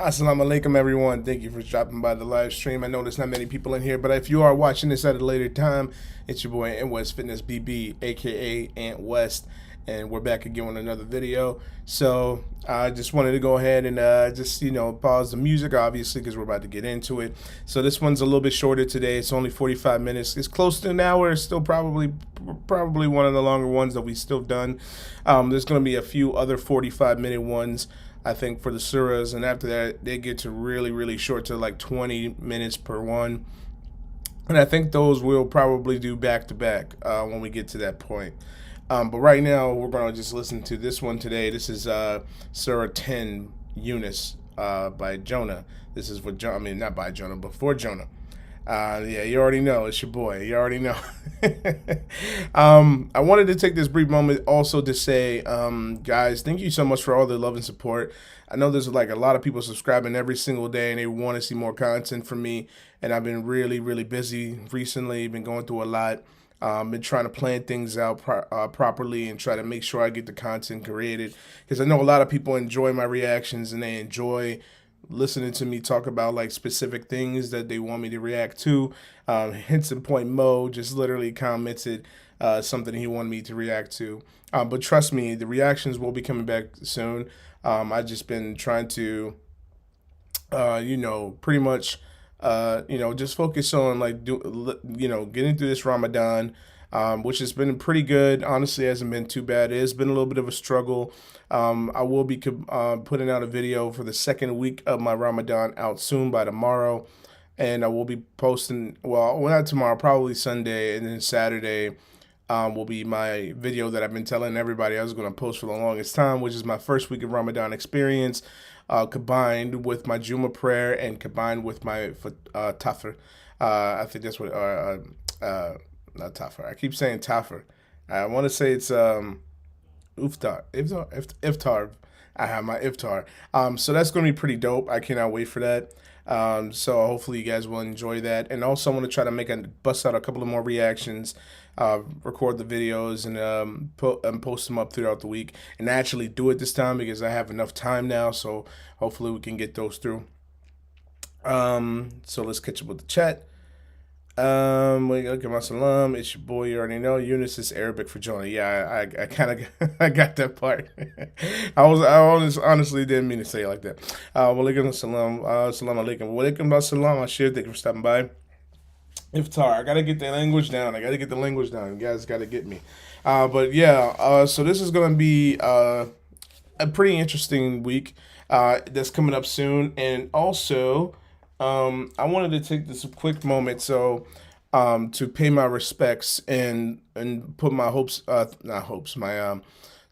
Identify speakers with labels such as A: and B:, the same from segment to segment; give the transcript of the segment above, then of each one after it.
A: Assalamu alaikum, everyone. Thank you for dropping by the live stream. I know there's not many people in here, but if you are watching this at a later time, it's your boy AntWestFitnessBB, aka Ant West, and we're back again with another video. So I just wanted to go ahead and just pause the music, obviously, because we're about to get into it. So this one's a little bit shorter today. It's only 45 minutes. It's close to an hour. It's still probably one of the longer ones that we still done. There's going to be a few other 45-minute ones, I think, for the surahs, and after that they get to really short, to like 20 minutes per one, and I think those we'll probably do back to back when we get to that point. But right now we're going to just listen to this one today. This is Surah 10, Yunus, by Jonah. This is for Jonah. I mean, not by Jonah, but for Jonah. Yeah, you already know. It's your boy. You already know. I wanted to take this brief moment also to say, guys, thank you so much for all the love and support. I know there's like a lot of people subscribing every single day and they want to see more content from me. And I've been really busy recently. Been going through a lot. Been trying to plan things out properly and try to make sure I get the content created. Because I know a lot of people enjoy my reactions and they enjoy listening to me talk about like specific things that they want me to react to. Hence and point Mo just literally commented something he wanted me to react to. But trust me, the reactions will be coming back soon. I've just been trying to, pretty much, just focus on like, getting through this Ramadan. Which has been pretty good. Honestly, hasn't been too bad. It has been a little bit of a struggle. I will be putting out a video for the second week of my Ramadan out soon by tomorrow. And I will be posting, well, not tomorrow, probably Sunday, and then Saturday will be my video that I've been telling everybody I was going to post for the longest time, which is my first week of Ramadan experience, combined with my Juma prayer and combined with my tafr. I think that's what... not Tafar. I keep saying Tafar. I want to say it's iftar. I have my iftar. So that's going to be pretty dope. I cannot wait for that. So hopefully you guys will enjoy that. And also I want to try to bust out a couple of more reactions, record the videos, and post them up throughout the week, and actually do it this time because I have enough time now. So hopefully we can get those through. So let's catch up with the chat. Look at my salam. It's your boy. You already know. Yunus is Arabic for Jonah. Yeah, I kind of I got that part. I honestly didn't mean to say it like that. Walaikum salam. Salam alaikum. Walaikum salam. Ashir. Thank you for stopping by. Iftar. I gotta get the language down. You guys gotta get me. But yeah. So this is gonna be a pretty interesting week. That's coming up soon, and also. I wanted to take this quick moment to pay my respects and put my my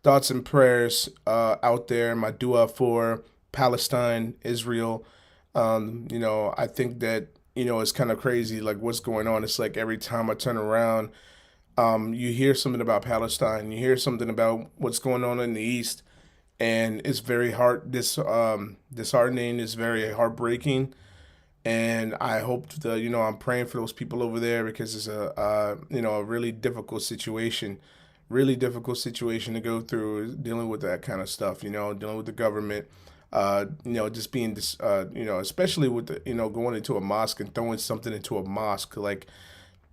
A: thoughts and prayers out there, my dua for Palestine, Israel. I think that, it's kind of crazy, like what's going on. It's like every time I turn around, you hear something about Palestine, you hear something about what's going on in the East, and it's very disheartening, it's very heartbreaking. And I hope I'm praying for those people over there because it's a really difficult situation, to go through, dealing with that kind of stuff, dealing with the government, just being this, especially with going into a mosque and throwing something into a mosque. Like,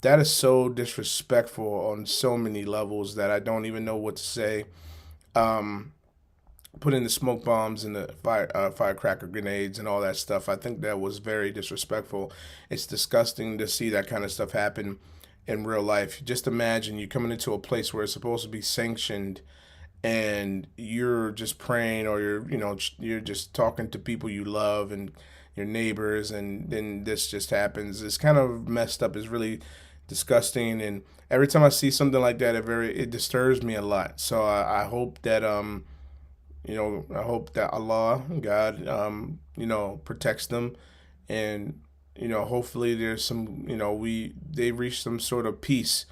A: that is so disrespectful on so many levels that I don't even know what to say. Putting the smoke bombs and the firecracker grenades and all that stuff. I think that was very disrespectful. It's disgusting to see that kind of stuff happen in real life. Just imagine you coming into a place where it's supposed to be sanctioned and you're just praying, or you're just talking to people you love and your neighbors, and then this just happens. It's kind of messed up. It's really disgusting, and every time I see something like that, it disturbs me a lot. So I hope that I hope that Allah, God, protects them, and hopefully there's some, they reach some sort of peace,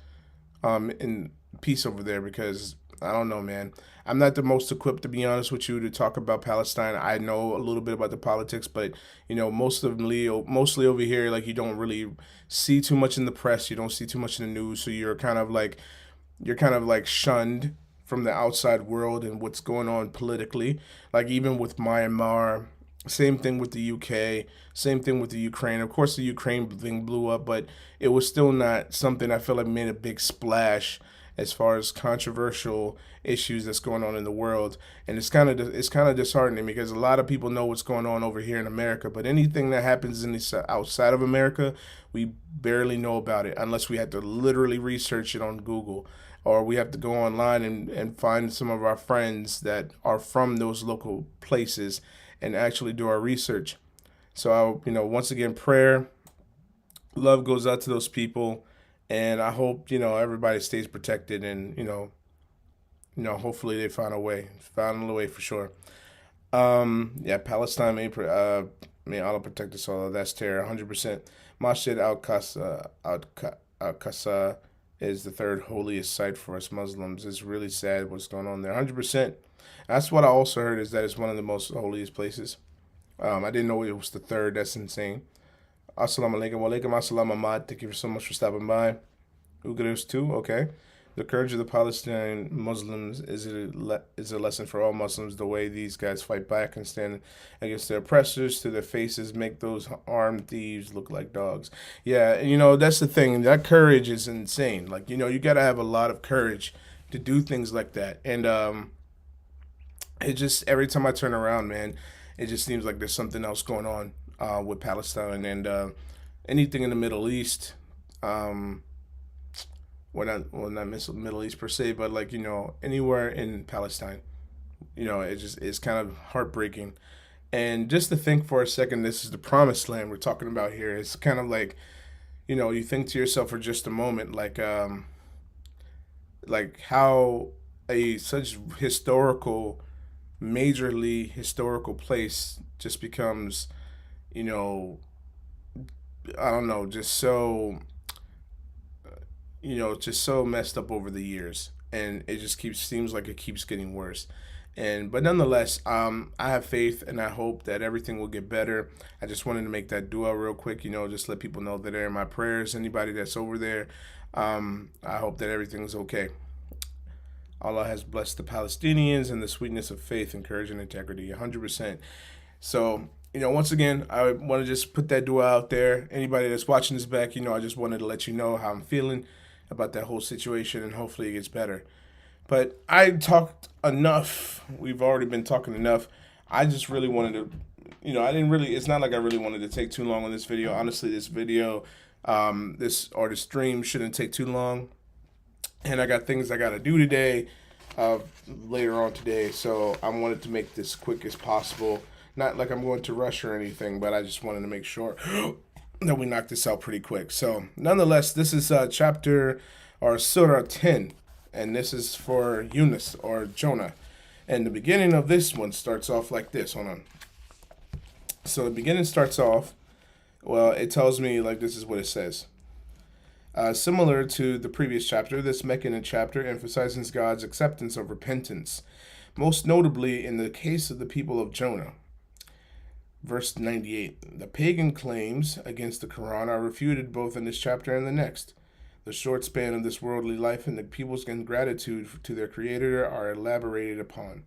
A: in peace over there, because I don't know, man. I'm not the most equipped, to be honest with you, to talk about Palestine. I know a little bit about the politics, but mostly over here, like, you don't really see too much in the press. You don't see too much in the news, so you're kind of like shunned from the outside world and what's going on politically. Like, even with Myanmar Same thing with the UK. Same thing with the Ukraine. Of course, the Ukraine thing blew up, but it was still not something I feel like made a big splash as far as controversial issues that's going on in the world. And it's kind of disheartening because a lot of people know what's going on over here in America, but anything that happens outside of America, we barely know about it unless we had to literally research it on Google, or we have to go online and find some of our friends that are from those local places and actually do our research. So once again, prayer, love goes out to those people, and I hope everybody stays protected, and hopefully they found a way for sure. Yeah, Palestine may Allah protect us all. That's terror, 100%. Masjid Al Qasa is the third holiest site for us Muslims. It's really sad what's going on there, 100%. That's what I also heard, is that it's one of the most holiest places. I didn't know it was the third. That's insane. Assalamu alaikum. Wa alaikum assalam, Ahmad. Thank you so much for stopping by. Ugarius too. Okay. The courage of the Palestinian Muslims is a lesson for all Muslims. The way these guys fight back and stand against their oppressors to their faces make those armed thieves look like dogs. Yeah, that's the thing. That courage is insane. Like, you got to have a lot of courage to do things like that. And it just, every time I turn around, man, it just seems like there's something else going on with Palestine and anything in the Middle East. Not Middle East per se, but like anywhere in Palestine. It's kind of heartbreaking. And just to think for a second, this is the promised land we're talking about here. It's kind of like, you think to yourself for just a moment, like how a such majorly historical place just becomes, you know, I don't know, just so messed up over the years, and it just keeps seems like it keeps getting worse. But nonetheless, I have faith and I hope that everything will get better. I just wanted to make that dua real quick, just let people know that they're in my prayers. Anybody that's over there, I hope that everything's okay. Allah has blessed the Palestinians and the sweetness of faith and courage and integrity, 100%. So, once again, I want to just put that dua out there. Anybody that's watching this back, I just wanted to let you know how I'm feeling about that whole situation, and hopefully it gets better. But I talked enough. We've already been talking enough. I just really wanted to, it's not like I really wanted to take too long on this video. Honestly, this video, this stream shouldn't take too long. And I got things I got to do today, later on today. So I wanted to make this quick as possible. Not like I'm going to rush or anything, but I just wanted to make sure that we knock this out pretty quick. So nonetheless, this is chapter or Surah 10. And this is for Yunus or Jonah. And the beginning of this one starts off like this. Hold on. So the beginning starts off, well, it tells me like this is what it says. Similar to the previous chapter, this Meccan chapter emphasizes God's acceptance of repentance, most notably in the case of the people of Jonah. Verse 98. The pagan claims against the Quran are refuted both in this chapter and the next. The short span of this worldly life and the people's ingratitude to their Creator are elaborated upon.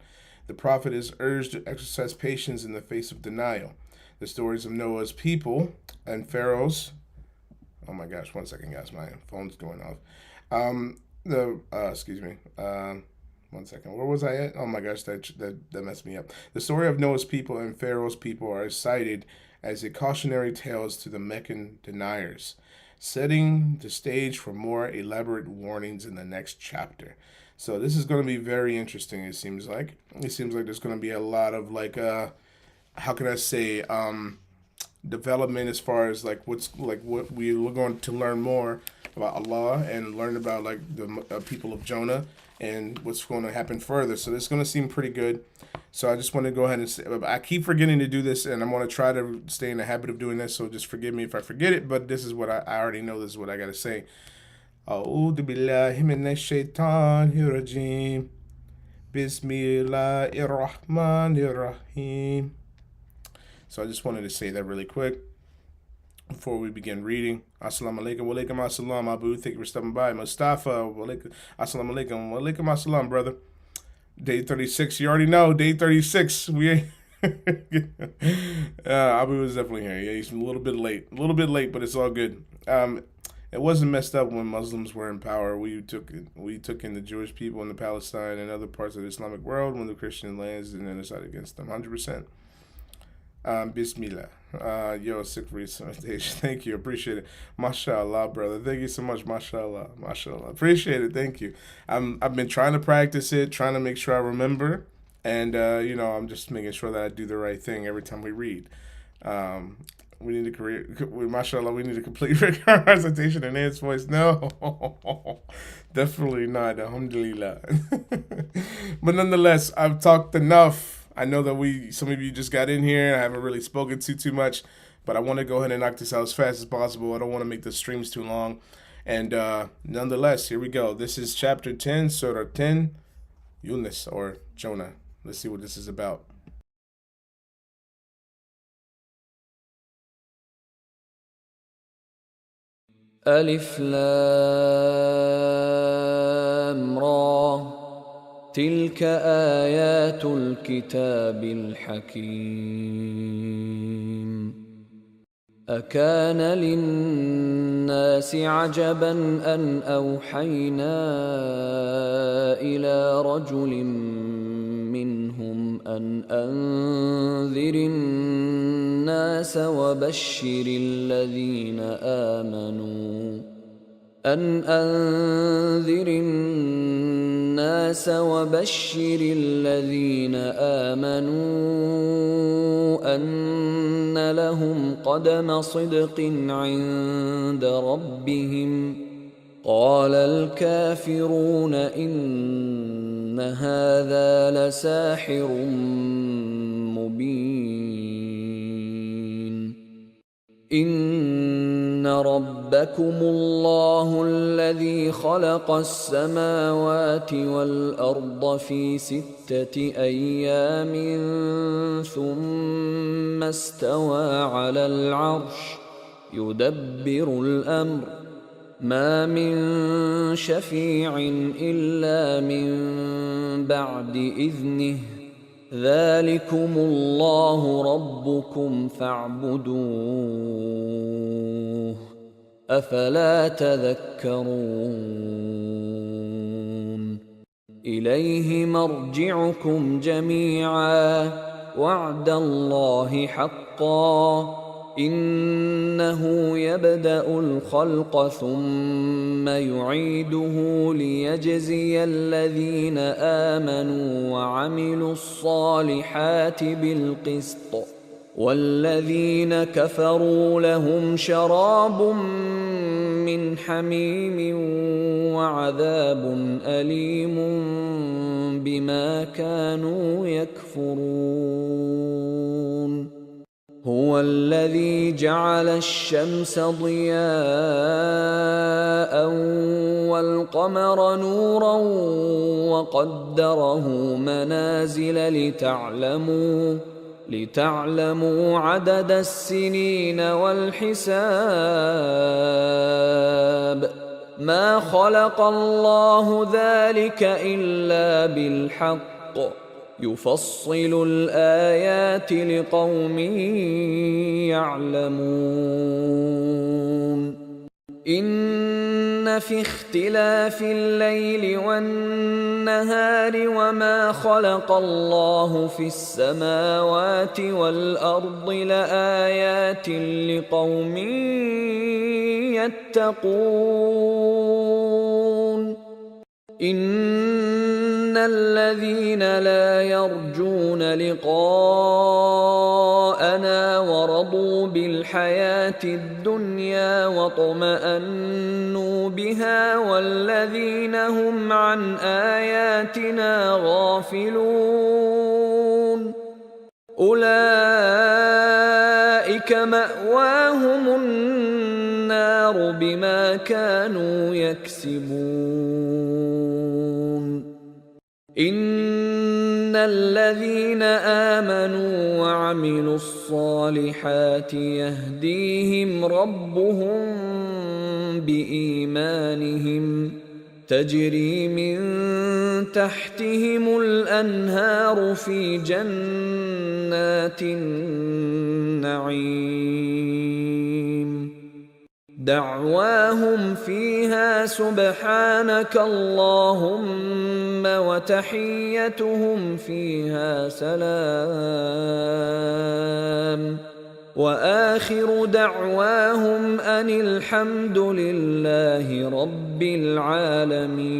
A: The prophet is urged to exercise patience in the face of denial. The stories of Noah's people and Pharaoh's. Oh my gosh, 1 second, guys. My phone's going off. Excuse me. 1 second. Where was I at? Oh my gosh, that messed me up. The story of Noah's people and Pharaoh's people are cited as a cautionary tales to the Meccan deniers, setting the stage for more elaborate warnings in the next chapter. So this is going to be very interesting, it seems like. It seems like there's going to be a lot of how can I say, development as far as what we're going to learn more about Allah and learn about the people of Jonah and what's going to happen further. So this is going to seem pretty good. So I just want to go ahead and say, I keep forgetting to do this, and I'm going to try to stay in the habit of doing this, so just forgive me if I forget it, but this is what I already know. This is what I got to say. A'udhu billahi minash shaitanir rajim. Bismillahir rahmanir rahim. So I just wanted to say that really quick before we begin reading. Assalamu alaikum. Wa alaikum assalam, Abu. Thank you for stopping by. Mustafa. Wa alaikum. Assalamu alaikum. Wa alaikum assalam, brother. Day 36. You already know. Day 36. Abu was definitely here. Yeah, he's a little bit late, but it's all good. It wasn't messed up when Muslims were in power. We took in the Jewish people in the Palestine and other parts of the Islamic world when the Christian lands and then decided against them. 100%. Bismillah. Yo, sick recitation. Thank you. Appreciate it. MashaAllah, brother. Thank you so much. MashaAllah. MashaAllah. Appreciate it. Thank you. I've been trying to practice it, trying to make sure I remember. And, I'm just making sure that I do the right thing every time we read. We need to create, mashallah, we need to complete recitation in Ant's voice. No, definitely not. Alhamdulillah. But nonetheless, I've talked enough. I know that some of you just got in here. I haven't really spoken too much, but I want to go ahead and knock this out as fast as possible. I don't want to make the streams too long. And nonetheless, here we go. This is chapter 10, Surah 10, Yunus, or Jonah. Let's see what this is about.
B: ألف لام را تلك آيات الكتاب الحكيم أكان للناس عجبا أن أوحينا إلى رجل منهم أن أنذر الناس وبشر الذين آمنوا أن لهم قدم صدق عند ربهم قال الكافرون إن هذا لساحر مبين إن ربكم الله الذي خلق السماوات والأرض في 6 أيام ثم استوى على العرش يدبر الأمر ما من شفيع إلا من بعد إذنه ذلكم الله ربكم فاعبدوه أفلا تذكرون إليه مرجعكم جميعا وعد الله حقا إنه يبدأ الخلق ثم يعيده ليجزي الذين آمنوا وعملوا الصالحات بالقسط والذين كفروا لهم شراب من حميم وعذاب أليم بما كانوا يكفرون هو الذي جعل الشمس ضياء والقمر نورا وقدره منازل لتعلموا عدد السنين والحساب ما خلق الله ذلك إلا بالحق يفصل الآيات لقوم يعلمون إن في اختلاف الليل والنهار وما خلق الله في السماوات والأرض لآيات لقوم يتقون إن الذين لا يرجون لقاءنا ورضوا بالحياة الدنيا واطمأنوا بها والذين هم عن آياتنا غافلون أولئك مأواهم النار بما كانوا يكسبون إن الذين آمنوا وعملوا الصالحات يهديهم ربهم بإيمانهم تجري من تحتهم الأنهار في جنات النعيم دعواهم فيها سبحانك اللهم وتحيتهم فيها سلام وآخر دعواهم أن الحمد لله رب العالمين.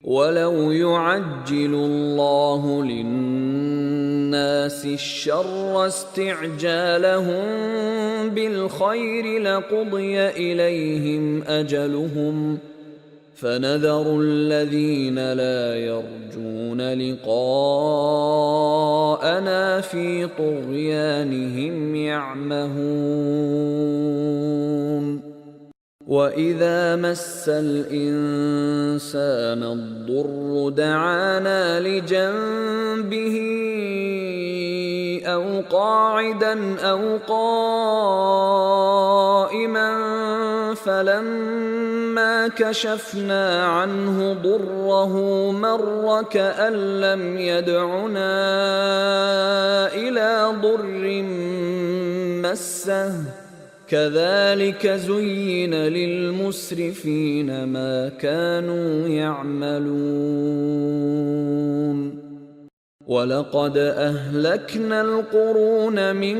B: ولو يعجل الله للناس الشر استعجالهم بالخير لقضي إليهم أجلهم فنذر الذين لا يرجون لقاءنا في طغيانهم يعمهون. وإذا مس الإنسان الضر دعانا لجنبه أو قاعدا أو قائما فلما كشفنا عنه ضره مر كأن لم يدعنا إلى ضر مسه كذلك زين للمسرفين ما كانوا يعملون. ولقد أهلكنا القرون من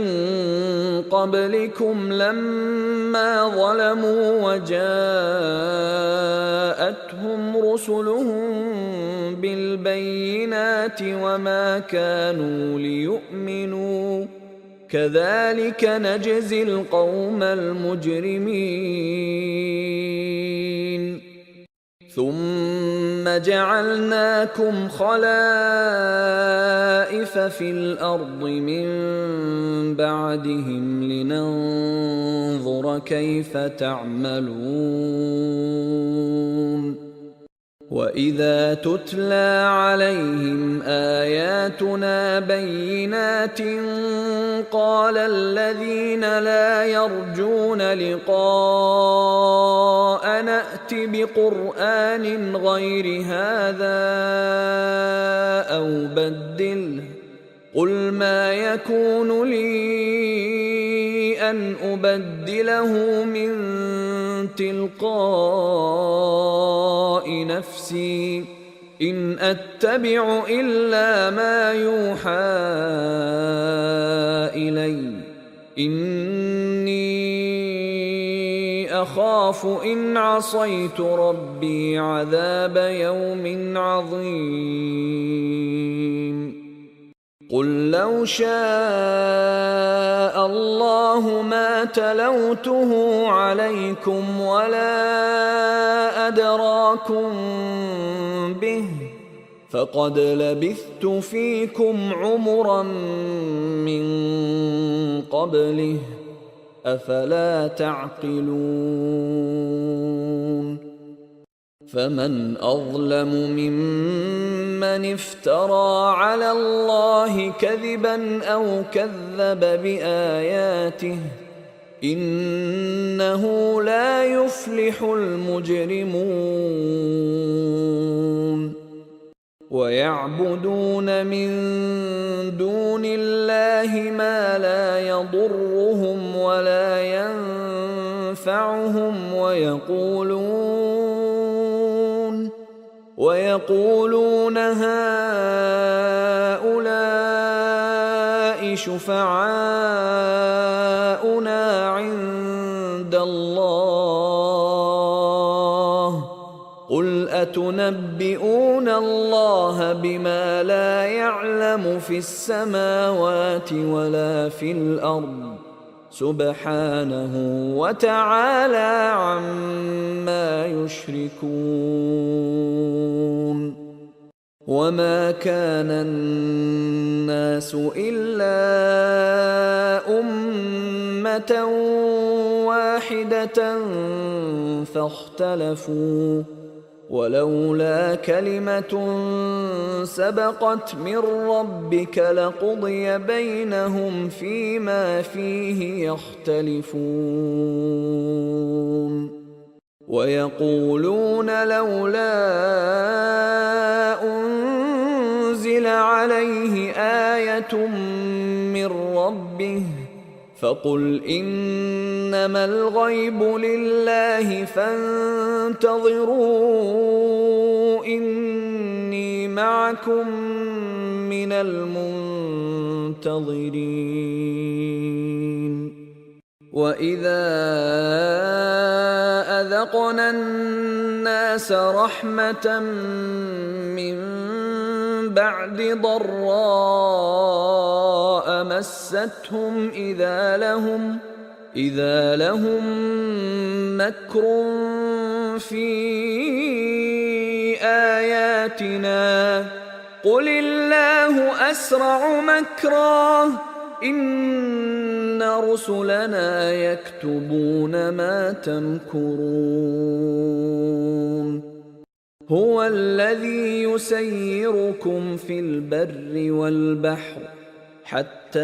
B: قبلكم لما ظلموا وجاءتهم رسلهم بالبينات وما كانوا ليؤمنوا كذلك نجزي القوم المجرمين. ثم جعلناكم خلائف في الأرض من بعدهم لننظر كيف تعملون. وإذا تتلى عليهم آياتنا بينات قال الذين لا يرجون لقاءنا ائت بقرآن غير هذا أو بدله قل ما يكون لي أن أبدله من تلقاء نفسي إن أتبع إلا ما يوحى إلي إني أخاف إن عصيت ربي عذاب يوم عظيم. قل لو شاء الله ما تلوته عليكم ولا أدراكم به فقد لبثت فيكم عمرا من قبله أفلا تعقلون. فمن أظلم ممن افترى على الله كذبا أو كذب بآياته إنه لا يفلح المجرمون. ويعبدون من دون الله ما لا يضرهم ولا ينفعهم ويقولون هؤلاء شفعاؤنا عند الله قل أتنبئون الله بما لا يعلم في السماوات ولا في الأرض سبحانه وتعالى عما يشركون. وما كان الناس إلا أمة واحدة فاختلفوا ولولا كلمة سبقت من ربك لقضي بينهم فيما فيه يختلفون. ويقولون لولا أنزل عليه آية من ربه فقل إنما الغيب لله فانتظروا إني معكم من المنتظرين. وإذا أذقنا الناس رحمة من بعد ضراء مستهم إذا لهم مكر في آياتنا قل الله أسرع مكرا إن رسلنا يكتبون ما تمكرون. هو الذي يسيركم في البر والبحر حتى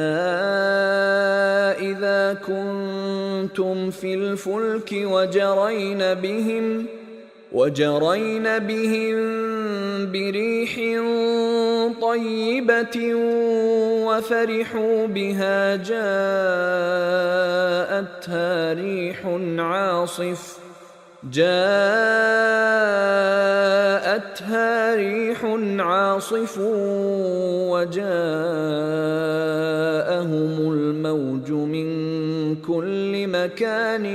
B: إذا كنتم في الفلك وجرين بهم بريح طيبة وفرحوا بها جاءتها ريح عاصف وجاءهم الموج من كل مكان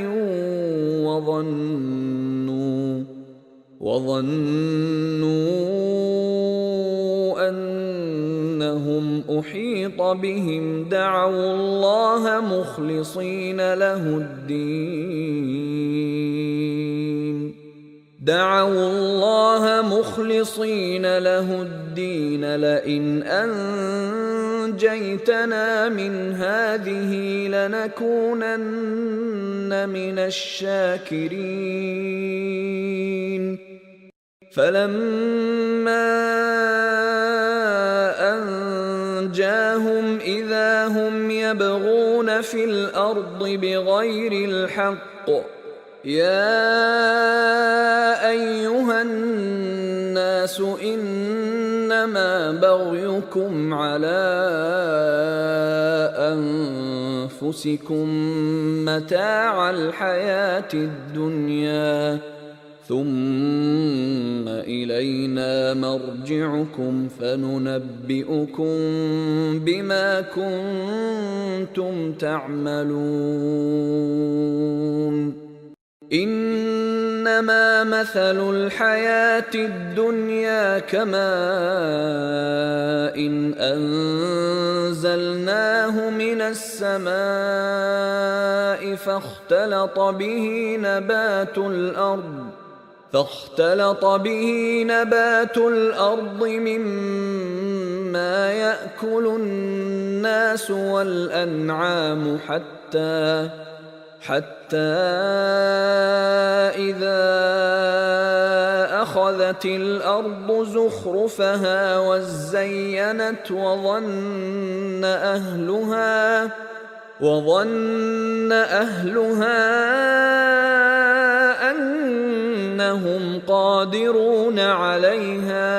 B: وظنوا أنهم أحيط بهم دعوا الله مخلصين له الدين لئن أنجيتنا من هذه لنكونن من الشاكرين. فلما أنجاهم إذا هم يبغون في الأرض بغير الحق يا أيها الناس إنما بغيكم على أنفسكم متاع الحياة الدنيا ثم إلينا مرجعكم فننبئكم بما كنتم تعملون. إنما مثل الحياة الدنيا كماء إن أنزلناه من السماء فاختلط به نبات الأرض مما يأكل الناس والأنعام حتى إذا أخذت الأرض زخرفها وزينت وظن أهلها أنهم قادرون عليها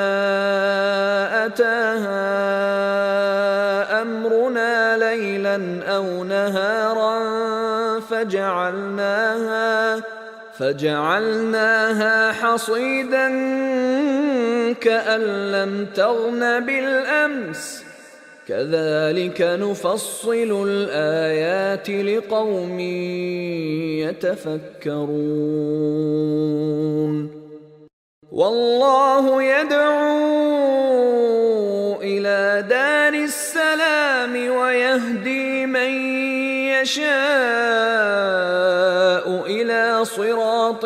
B: أتاها أمرنا ليلا أو نهارا فجعلناها حصيدا كأن لم تغن بالأمس كذلك نفصل الآيات لقوم يتفكرون. والله يدعو إلى دار السلام ويهدي من يشاء إلى صراط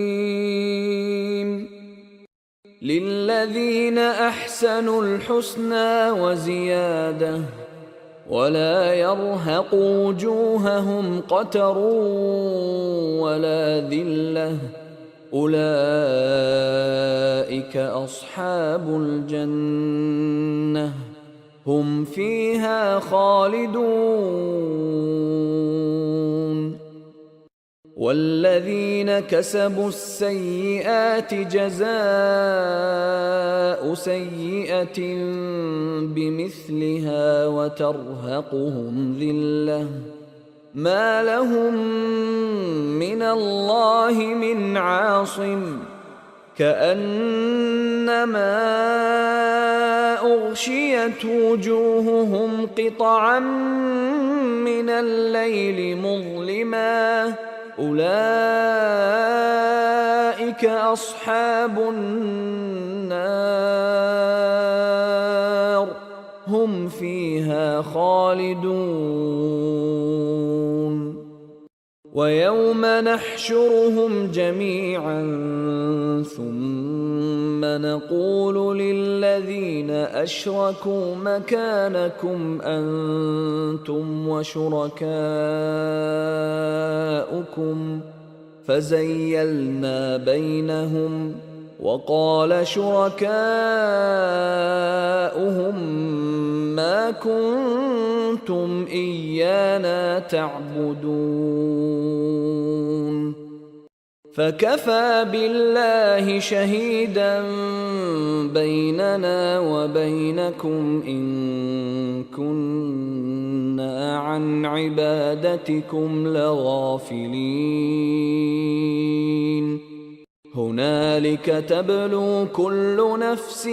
B: مستقيم. للذين أحسنوا الحسنى وزيادة ولا يرهق وجوههم قتر ولا ذلة أولئك أصحاب الجنة هم فيها خالدون. والذين كسبوا السيئات جزاء سيئة بمثلها وترهقهم ذلة ما لهم من الله من عاصم كأنما أغشيت وجوههم قطعا من الليل مظلما أولئك أصحاب النار هم فيها خالدون ويوم نحشرهم جميعا ثم نقول للذين أشركوا مكانكم أنتم وشركاؤكم فزيلنا بينهم وقال شركاؤهم ما كنتم إيانا تعبدون فكفى بالله شهيدا بيننا وبينكم إن كنا عن عبادتكم لغافلين هنالك تبلو كل نفس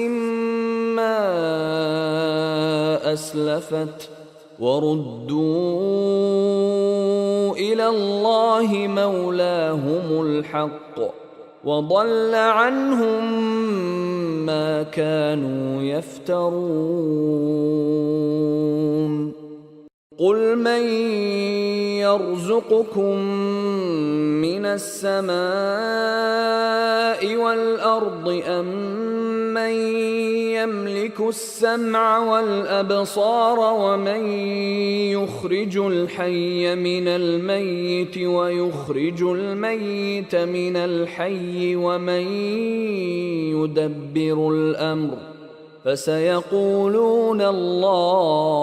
B: ما أسلفت وردوا إلى الله مولاهم الحق وضل عنهم ما كانوا يفترون قل من يرزقكم من السماء والأرض أم من يملك السمع والأبصار ومن يخرج الحي من الميت ويخرج الميت من الحي ومن يدبر الأمر فسيقولون الله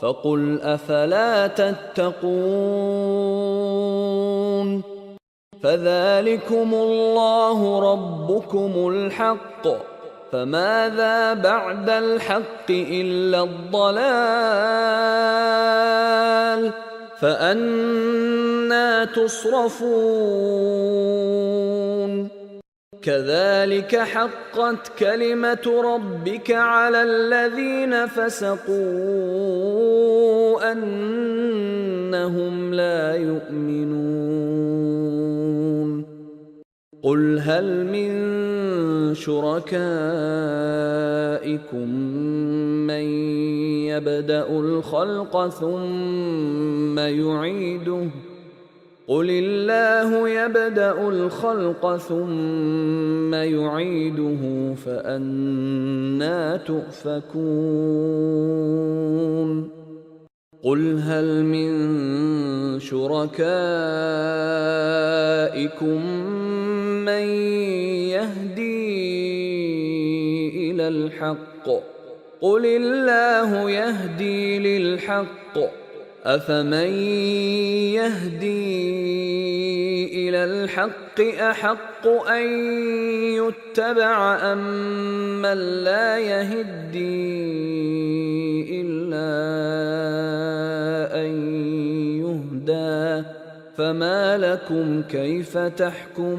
B: فقل أفلا تتقون فذلكم الله ربكم الحق فماذا بعد الحق إلا الضلال فأنى تصرفون كذلك حقت كلمة ربك على الذين فسقوا أنهم لا يؤمنون قل هل من شركائكم من يبدأ الخلق ثم يعيده قل الله يبدأ الخلق ثم يعيده فأنى تؤفكون قل هل من شركائكم من يهدي إلى الحق قل الله يهدي للحق أفمن يهدي إلى الحق أحق أن يتبع أم من لا يهدي إلا أن يهدى فما لكم كيف تحكمون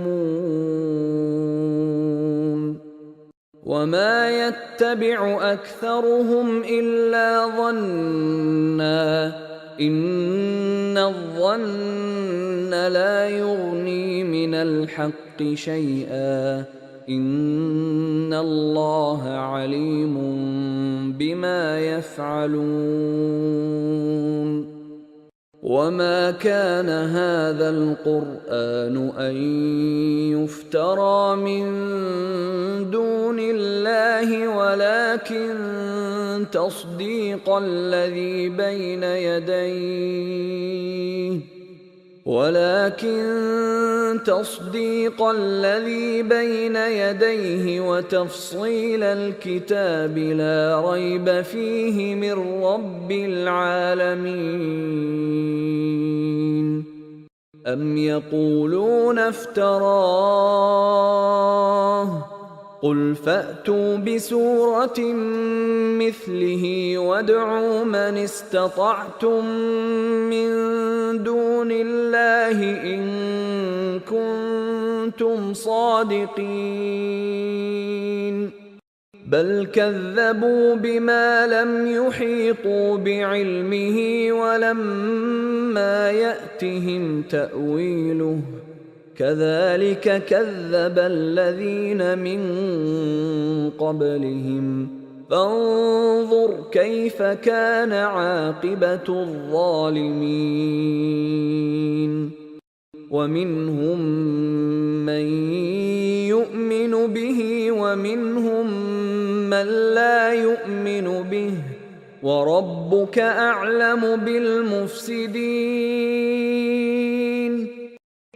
B: وما يتبع أكثرهم إلا ظنًّا إن الظن لا يغني من الحق شيئا إن الله عليم بما يفعلون وما كان هذا القرآن أن يفترى من دون الله ولكن تصديق الذي بين يديه ولكن تصديق الذي بين يديه وتفصيل الكتاب لا ريب فيه من رب العالمين. أم يقولون افتراه قل فأتوا بسورة مثله وادعوا من استطعتم من دون الله إن كنتم صادقين. بل كذبوا بما لم يحيطوا بعلمه ولما يأتهم تأويله كذلك كذب الذين من قبلهم فانظر كيف كان عاقبة الظالمين. ومنهم من يؤمن به ومنهم من لا يؤمن به وربك أعلم بالمفسدين.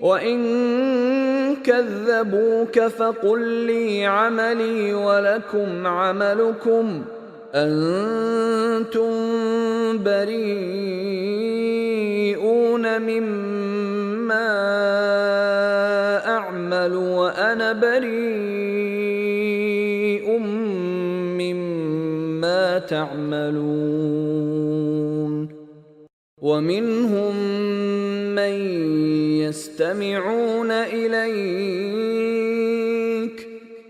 B: وإن كذبوك فقل لي عملي ولكم عملكم أنتم بريئون مما أعمل وأنا بريء مما تعملون. ومنهم من يستمعون إليك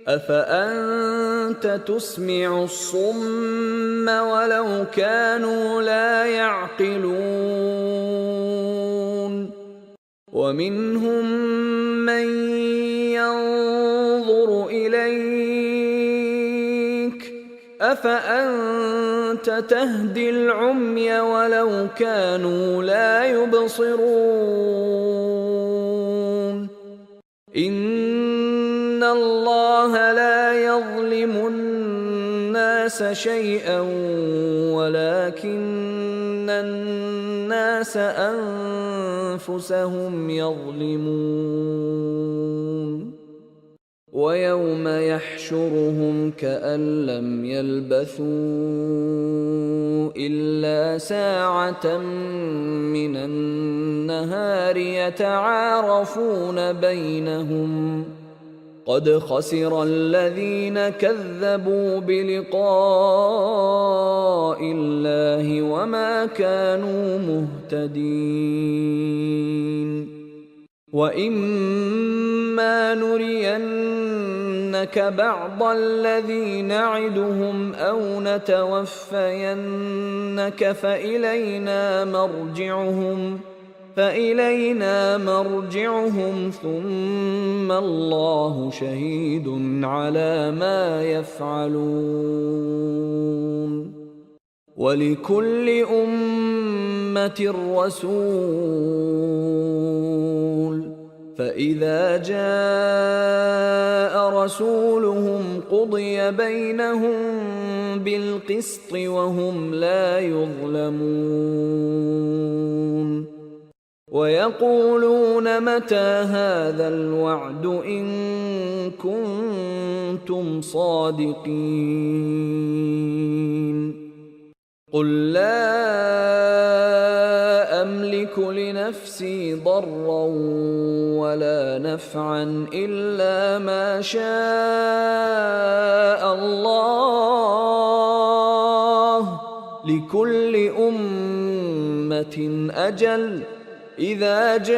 B: أفأنت تسمع الصم ولو كانوا لا يعقلون. ومنهم من ينظر إليك أفأنت تهدي العمي ولو كانوا لا يبصرون. إن الله لا يظلم الناس شيئا ولكن الناس أنفسهم يظلمون. ويوم يحشرهم كأن لم يلبثوا إلا ساعة من النهار يتعارفون بينهم قد خسر الذين كذبوا بلقاء الله وما كانوا مهتدين. وإما نرينك بعض الذي نعدهم أو نتوفينك فإلينا مرجعهم ثم الله شهيد على ما يفعلون. ولكل أمة رسول فإذا جاء رسولهم قضي بينهم بالقسط وهم لا يظلمون. ويقولون متى هذا الوعد إن كنتم صادقين. قل لا أملك لنفسي ضرا ولا نفعا إلا ما شاء الله لكل أمة أجل إذا جاء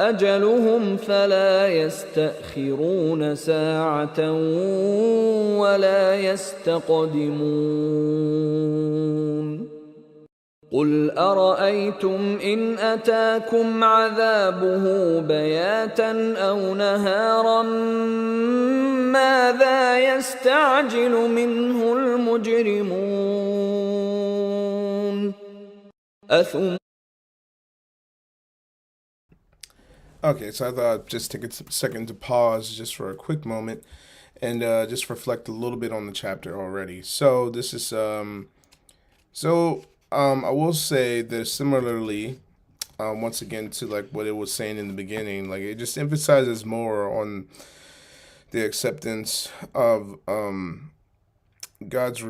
B: أجلهم فلا يستأخرون ساعة ولا يستقدمون. قل أرأيتم إن أتاكم عذابه بياتا أو نهارا ماذا يستعجل منه المجرمون
A: Okay, so I thought I'd just take a second to pause just for a quick moment and just reflect a little bit on the chapter already. So this is I will say that similarly once again to like what it was saying in the beginning. Like it just emphasizes more on the acceptance of God's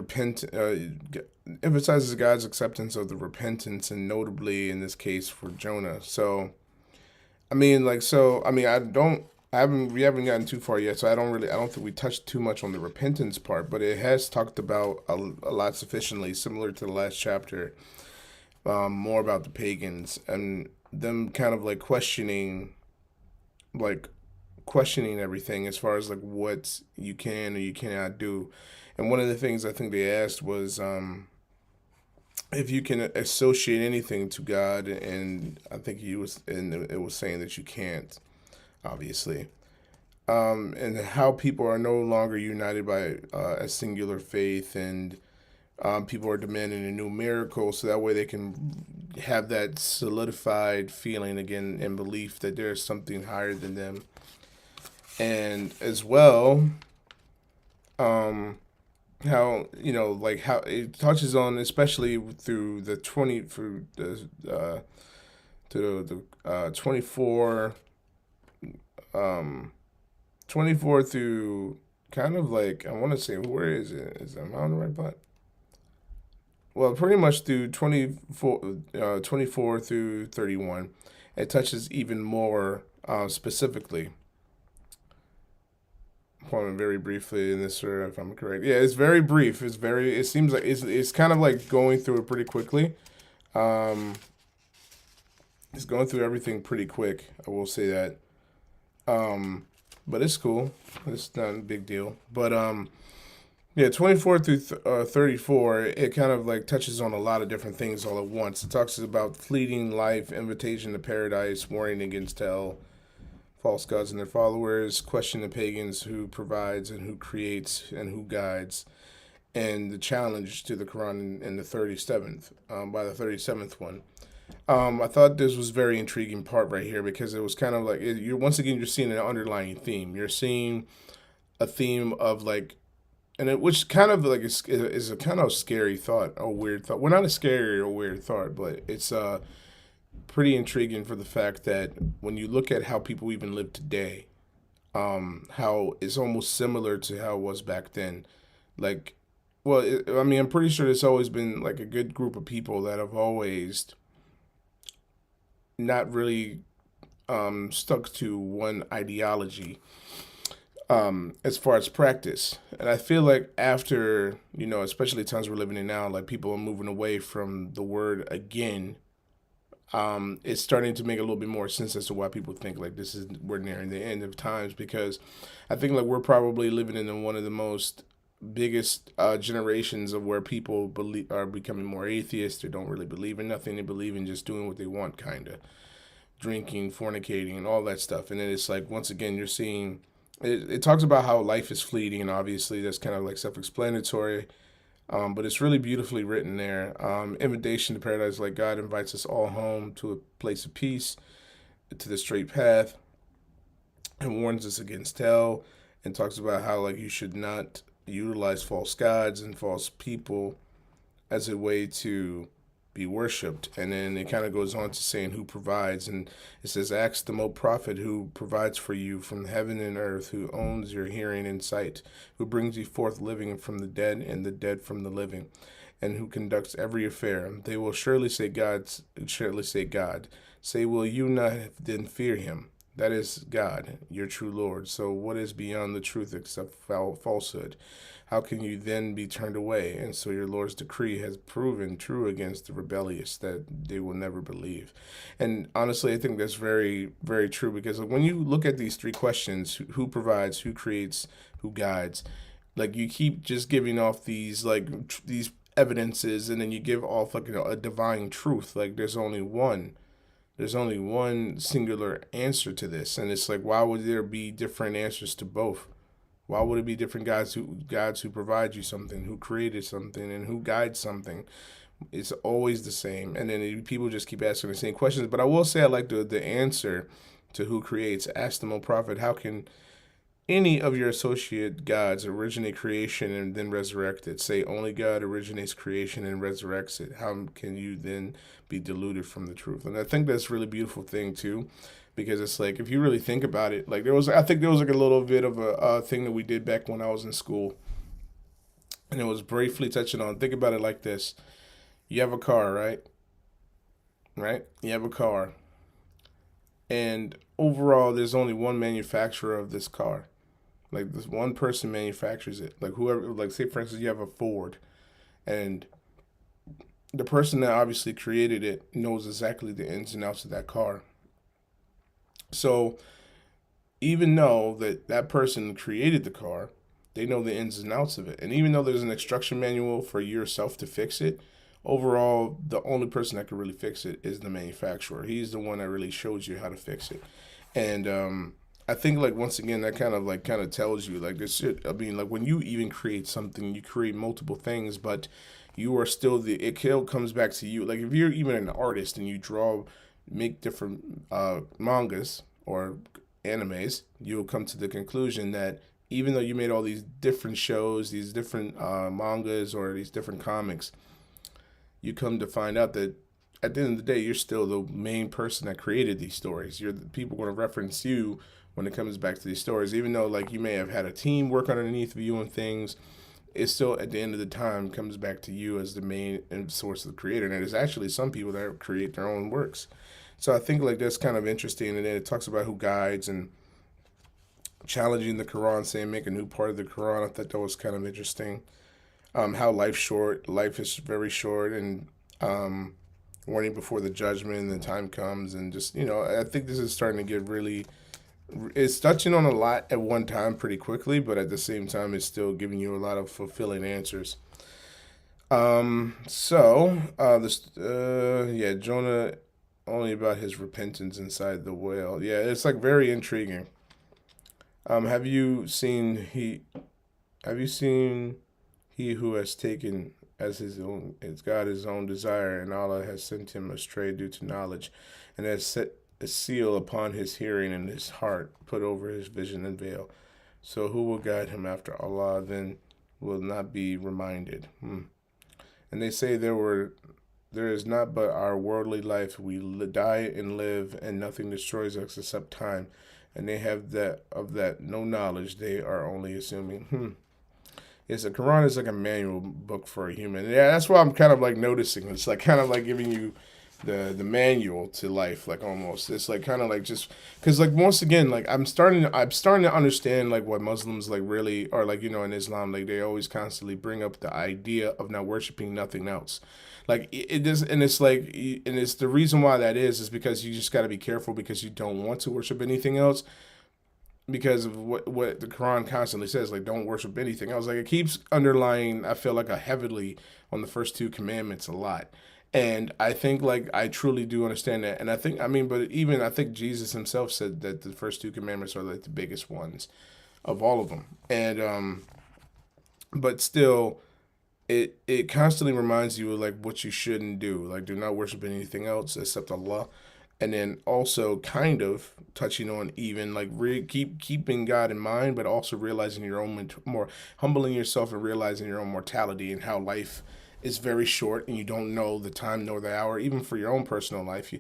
A: emphasizes God's acceptance of the repentance, and notably in this case for Jonah. So I mean, we haven't gotten too far yet, so I don't think we touched too much on the repentance part, but it has talked about a lot sufficiently, similar to the last chapter, more about the pagans and them kind of like questioning everything as far as like what you can or you cannot do. And one of the things I think they asked was if you can associate anything to God, and I think it was saying that you can't, obviously. And how people are no longer united by a singular faith, and people are demanding a new miracle, so that way they can have that solidified feeling again and belief that there's something higher than them. And as well, um, how like how it touches on, especially through the 20 through the to the 24 um 24 through kind of like, I want to say, where is it? Is am I on the right part? Well, pretty much through 24 through 31, it touches even more specifically. Point very briefly in this, sir, if I'm correct. Yeah, it's very brief. It seems like it's kind of like going through it pretty quickly. Um, it's going through everything pretty quick. I will say that. Um, but it's cool. It's not a big deal. But yeah, 24 through 34, it kind of like touches on a lot of different things all at once. It talks about fleeting life, invitation to paradise, warning against hell, false gods and their followers, question the pagans, who provides and who creates and who guides, and the challenge to the Quran in the 37th, by the 37th one. I thought this was very intriguing part right here, because it was kind of like you're once again you're seeing an underlying theme. You're seeing a theme of like, which kind of like is a kind of scary thought, a weird thought. Well, not a scary or weird thought, but it's pretty intriguing for the fact that when you look at how people even live today, how it's almost similar to how it was back then. Like, well, I mean, I'm pretty sure there's always been like a good group of people that have always not really stuck to one ideology as far as practice. And I feel like after, especially times we're living in now, like people are moving away from the word again. It's starting to make a little bit more sense as to why people think like we're nearing the end of times, because I think like we're probably living in one of the most biggest generations of where people are becoming more atheists, or don't really believe in nothing. They believe in just doing what they want, kind of drinking, fornicating, and all that stuff. And then it's like, once again, you're seeing it talks about how life is fleeting, and obviously that's kind of like self-explanatory. But it's really beautifully written there. Invitation to paradise, like God invites us all home to a place of peace, to the straight path, and warns us against hell, and talks about how like you should not utilize false gods and false people as a way to be worshipped. And then it kind of goes on to saying who provides, and it says, ask the most prophet who provides for you from heaven and earth, who owns your hearing and sight, who brings you forth living from the dead and the dead from the living, and who conducts every affair. They will surely say God. Say, will you not then fear him? That is God, your true Lord. So what is beyond the truth except falsehood? How can you then be turned away? And so your Lord's decree has proven true against the rebellious, that they will never believe. And honestly, I think that's very, very true, because when you look at these three questions, who provides, who creates, who guides, like you keep just giving off these these evidences, and then you give off like a divine truth. Like there's only one singular answer to this. And it's like, why would there be different answers to both? Why would it be different gods who provide you something, who created something, and who guides something? It's always the same. And then people just keep asking the same questions. But I will say I like the answer to who creates. Ask the most prophet, how can any of your associate gods originate creation and then resurrect it. Say only God originates creation and resurrects it. How can you then be deluded from the truth? And I think that's a really beautiful thing too, because it's like if you really think about it, like I think there was like a little bit of a thing that we did back when I was in school, and it was briefly touching on. Think about it like this: you have a car, right? Right? You have a car, and overall, there's only one manufacturer of this car. Like this one person manufactures it. Like whoever, like say for instance, you have a Ford, and the person that obviously created it knows exactly the ins and outs of that car. So even though that person created the car, they know the ins and outs of it. And even though there's an instruction manual for yourself to fix it, overall, the only person that can really fix it is the manufacturer. He's the one that really shows you how to fix it. And I think like once again that kind of tells you like this shit. I mean like when you even create something, you create multiple things, but you are still it still comes back to you. Like if you're even an artist and you make different mangas or animes, you'll come to the conclusion that even though you made all these different shows, these different mangas or these different comics, you come to find out that at the end of the day, you're still the main person that created these stories. You're the people going to reference you when it comes back to these stories, even though like you may have had a team work underneath of you and things. It still at the end of the time comes back to you as the main source of the creator. And there's actually some people that create their own works. So I think like that's kind of interesting. And then it talks about who guides and challenging the Quran, saying make a new part of the Quran. I thought that was kind of interesting. How life is very short, and warning before the judgment and the time comes, and just I think this is starting to get really. It's touching on a lot at one time pretty quickly, but at the same time, it's still giving you a lot of fulfilling answers. Yeah, Jonah only about his repentance inside the whale. Yeah, it's like very intriguing. Have you seen he? Have you seen he who has taken as God his own desire, and Allah has sent him astray due to knowledge, and has set a seal upon his hearing and his heart, put over his vision and veil. So who will guide him after Allah? Then will not be reminded. And they say there is not but our worldly life. We die and live, and nothing destroys us except time. And they have that no knowledge. They are only assuming. Yes, the Quran is like a manual book for a human. Yeah, that's what I'm kind of like noticing. It's like kind of like giving you the manual to life, like almost. It's like kind of like just because like once again, like I'm starting to understand like what Muslims like really are like in Islam, like they always constantly bring up the idea of not worshiping nothing else. Like it is, and it's like, and it's the reason why that is because you just got to be careful because you don't want to worship anything else because of what the Quran constantly says, like don't worship anything else. Like it keeps underlying, I feel like a heavily on the first two commandments a lot. And I think like I truly do understand that. And I think but even I think Jesus himself said that the first two commandments are like the biggest ones of all of them. And but still it constantly reminds you of like what you shouldn't do. Like do not worship anything else except Allah, and then also kind of touching on even like keeping God in mind, but also realizing your own more humbling yourself and realizing your own mortality and how life is very short and you don't know the time nor the hour. Even for your own personal life,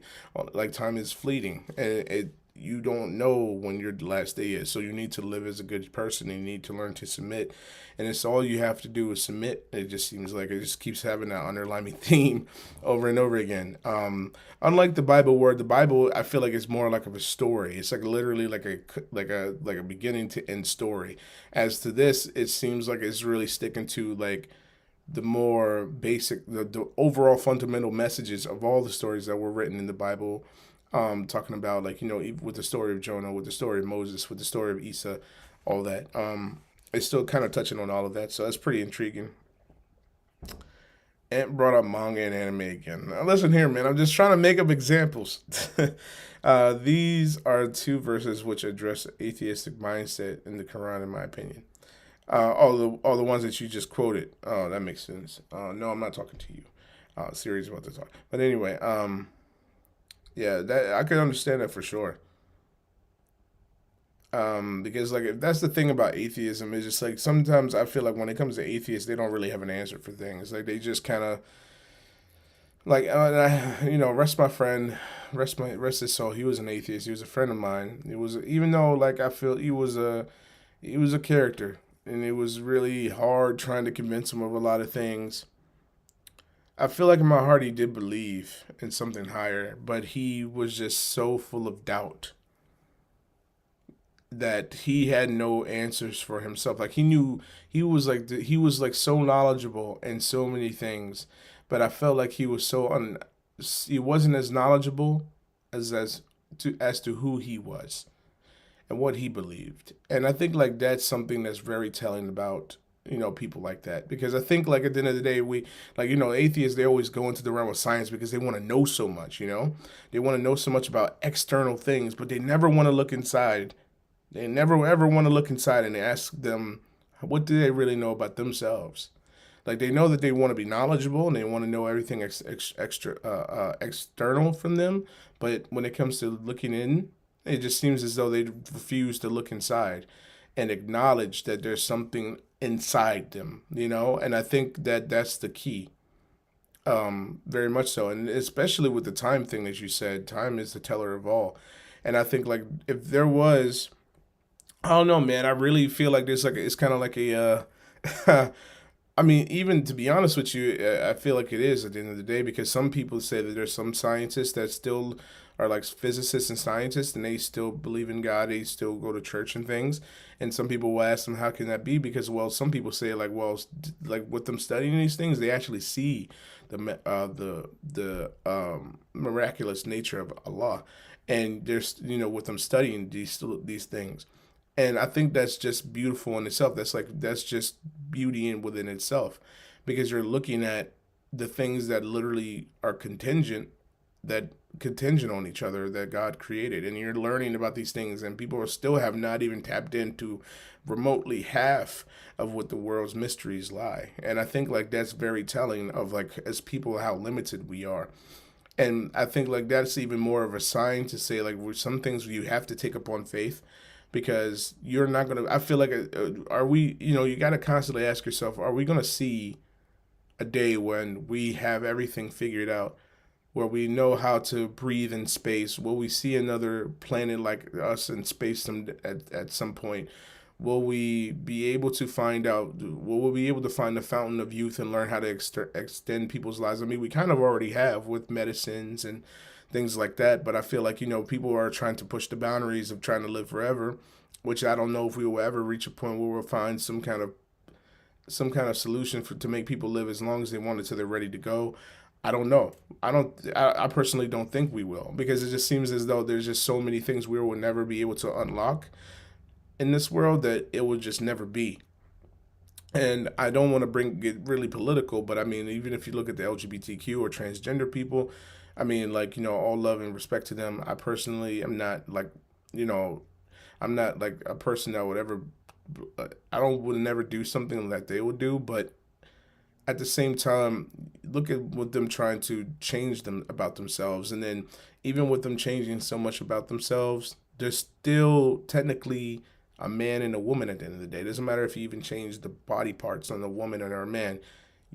A: like time is fleeting, and you don't know when your last day is. So you need to live as a good person and you need to learn to submit. And it's all you have to do is submit. It just seems like it just keeps having that underlying theme over and over again. Unlike the Bible, where the Bible I feel like it's more like of a story. It's like literally like a beginning to end story. As to this, it seems like it's really sticking to like the more basic, the overall fundamental messages of all the stories that were written in the Bible, talking about like with the story of Jonah, with the story of Moses, with the story of Isa, all that. It's still kind of touching on all of that, so that's pretty intriguing. Ant brought up manga and anime again. Now listen here, man. I'm just trying to make up examples. These are two verses which address atheistic mindset in the Quran, in my opinion. All the ones that you just quoted. Oh, that makes sense. No, I'm not talking to you. Serious about to talk. But anyway, yeah, that I can understand that for sure. Because like if that's the thing about atheism is just like sometimes I feel like when it comes to atheists, they don't really have an answer for things. Like they just kind of like rest my friend, rest his soul. He was an atheist. He was a friend of mine. It was even though like I feel he was a character, and it was really hard trying to convince him of a lot of things. I feel like in my heart he did believe in something higher, but he was just so full of doubt that he had no answers for himself. Like he knew he was like so knowledgeable in so many things, but I felt like he was he wasn't as knowledgeable as to who he was and what he believed. And I think like that's something that's very telling about people like that, because I think like at the end of the day we like atheists, they always go into the realm of science because they want to know so much. They want to know so much about external things, but they never want to look inside. They never ever want to look inside and ask them what do they really know about themselves. Like they know that they want to be knowledgeable and they want to know everything external from them, but when it comes to looking in, it just seems as though they refuse to look inside and acknowledge that there's something inside them. And I think that that's the key. Very much so, and especially with the time thing that you said, time is the teller of all. And I think like if there was, I don't know, man. I really feel like there's like it's kind of like I mean, even to be honest with you, I feel like it is at the end of the day, because some people say that there's some scientists that still are like physicists and scientists, and they still believe in God. They still go to church and things. And some people will ask them, how can that be? Because well, some people say like, well, like with them studying these things, they actually see the miraculous nature of Allah, and there's with them studying these things. And I think that's just beautiful in itself. That's just beauty in within itself, because you're looking at the things that literally are contingent on each other, that God created, and you're learning about these things, and people are still have not even tapped into remotely half of what the world's mysteries lie. And I think like that's very telling of like as people how limited we are. And I think like that's even more of a sign to say like with some things you have to take upon faith, because you're not gonna. I feel like are we? You got to constantly ask yourself: are we gonna see a day when we have everything figured out, where we know how to breathe in space? Will we see another planet like us in space at some point? Will we be able to find out? Will we be able to find the fountain of youth and learn how to extend people's lives? I mean, we kind of already have with medicines and things like that. But I feel like people are trying to push the boundaries of trying to live forever, which I don't know if we will ever reach a point where we'll find some kind of solution to make people live as long as they want until they're ready to go. I don't know. I personally don't think we will, because it just seems as though there's just so many things we will never be able to unlock in this world that it will just never be. And I don't want to get really political, but I mean, even if you look at the LGBTQ or transgender people, I mean, like, all love and respect to them. I personally am not like, you know, I'm not like a person that would ever, would never do something that they would do. But at the same time, look at what them trying to change them about themselves. And then even with them changing so much about themselves, they're still technically a man and a woman at the end of the day. It doesn't matter if you even change the body parts on a woman or a man.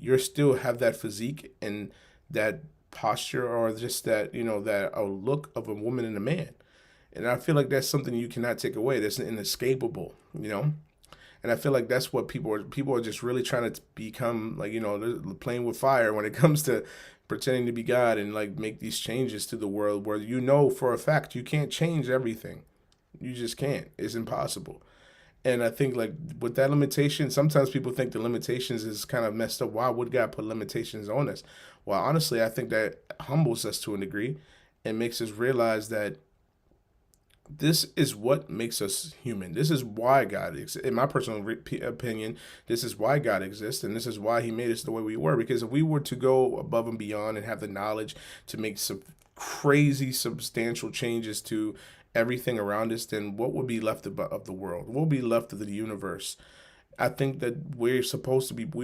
A: You still have that physique and that posture, or just that, that a look of a woman and a man. And I feel like that's something you cannot take away. That's inescapable. And I feel like that's what people are just really trying to become, like, they're playing with fire when it comes to pretending to be God and like make these changes to the world where for a fact you can't change everything. You just can't. It's impossible. And I think like with that limitation, sometimes people think the limitations is kind of messed up. Why would God put limitations on us? Well, honestly, I think that humbles us to a degree and makes us realize that this is what makes us human. This is why God exists. In my personal opinion, this is why God exists, and this is why He made us the way we were. Because if we were to go above and beyond and have the knowledge to make some crazy, substantial changes to everything around us, then what would be left of the world? What would be left of the universe? I think that we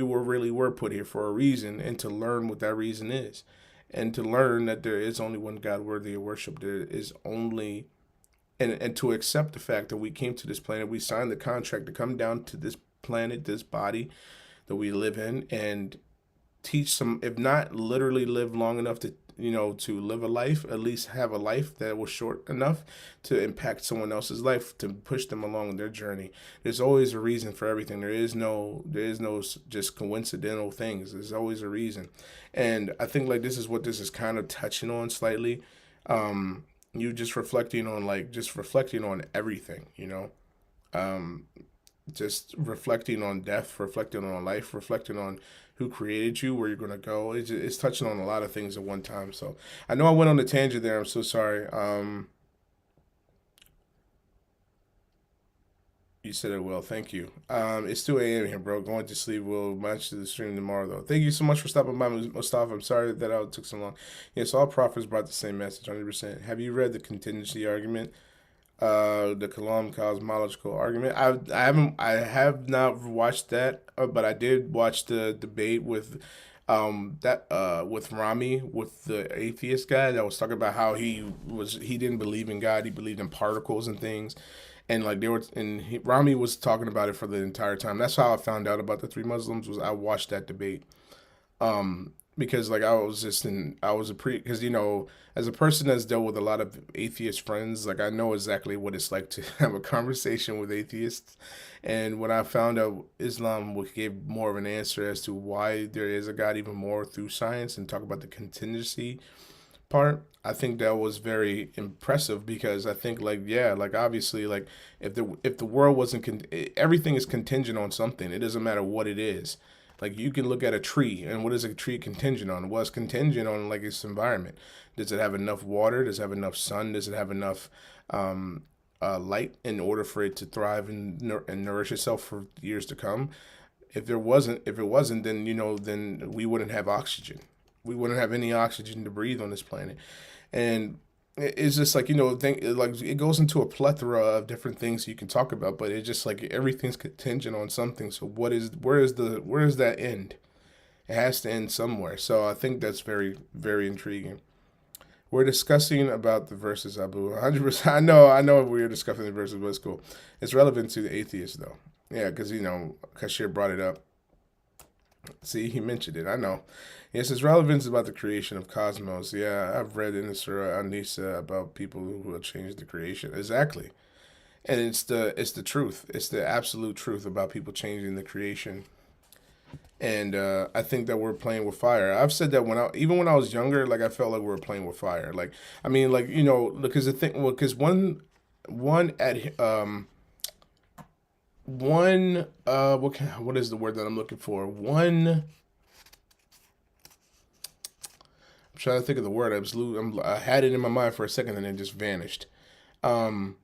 A: were put here for a reason, and to learn what that reason is, and to learn that there is only one God worthy of worship. There is only and to accept the fact that we came to this planet, we signed the contract to come down to this planet, this body that we live in, and teach some, if not literally live long enough to, to live a life, at least have a life that was short enough to impact someone else's life, to push them along their journey. There's always a reason for everything. There is no just coincidental things. There's always a reason. And I think like this is what this is kind of touching on slightly. You just reflecting on everything, um, just reflecting on death, reflecting on life, reflecting on who created you, where you're gonna go. It's touching on a lot of things at one time. So I know I went on a tangent there. I'm so sorry. You said it well. Thank you. It's 2 a.m. here, bro. Going to sleep. We'll match to the stream tomorrow, though. Thank you so much for stopping by, Mustafa. I'm sorry that I took so long. Yes, all prophets brought the same message, 100%. Have you read the contingency argument? The Kalam cosmological argument. I have not watched that, but I did watch the debate with Rami, with the atheist guy that was talking about how he didn't believe in God, he believed in particles and things, and like Rami was talking about it for the entire time. That's how I found out about the three Muslims, was I watched that debate. Because like I was a pre because as a person that's dealt with a lot of atheist friends, like I know exactly what it's like to have a conversation with atheists. And when I found out Islam gave more of an answer as to why there is a God, even more through science, and talk about the contingency part, I think that was very impressive, because I think like, yeah, like obviously, like if the world wasn't everything is contingent on something. It doesn't matter what it is. Like you can look at a tree, and what is a tree contingent on? Well, it's contingent on like its environment. Does it have enough water? Does it have enough sun? Does it have enough light in order for it to thrive and nourish itself for years to come? If it wasn't, then then we wouldn't have oxygen. We wouldn't have any oxygen to breathe on this planet. And it's just like, like it goes into a plethora of different things you can talk about, but it's just like everything's contingent on something. So where is that end? It has to end somewhere. So I think that's very, very intriguing. We're discussing about the verses, Abu. 100%. I know we're discussing the verses, but it's cool. It's relevant to the atheist though. Yeah, because Kashir brought it up. See, he mentioned it. I know. Yes, its relevance about the creation of cosmos. Yeah, I've read in the Surah Anisa about people who have changed the creation. Exactly. And it's the truth. It's the absolute truth about people changing the creation. And I think that we're playing with fire. I've said that even when I was younger, like I felt like we were playing with fire. Like I mean, like because the thing, well, because one at one what is the word that I'm looking for? I'm trying to think of the word. I had it in my mind for a second and it just vanished. Um,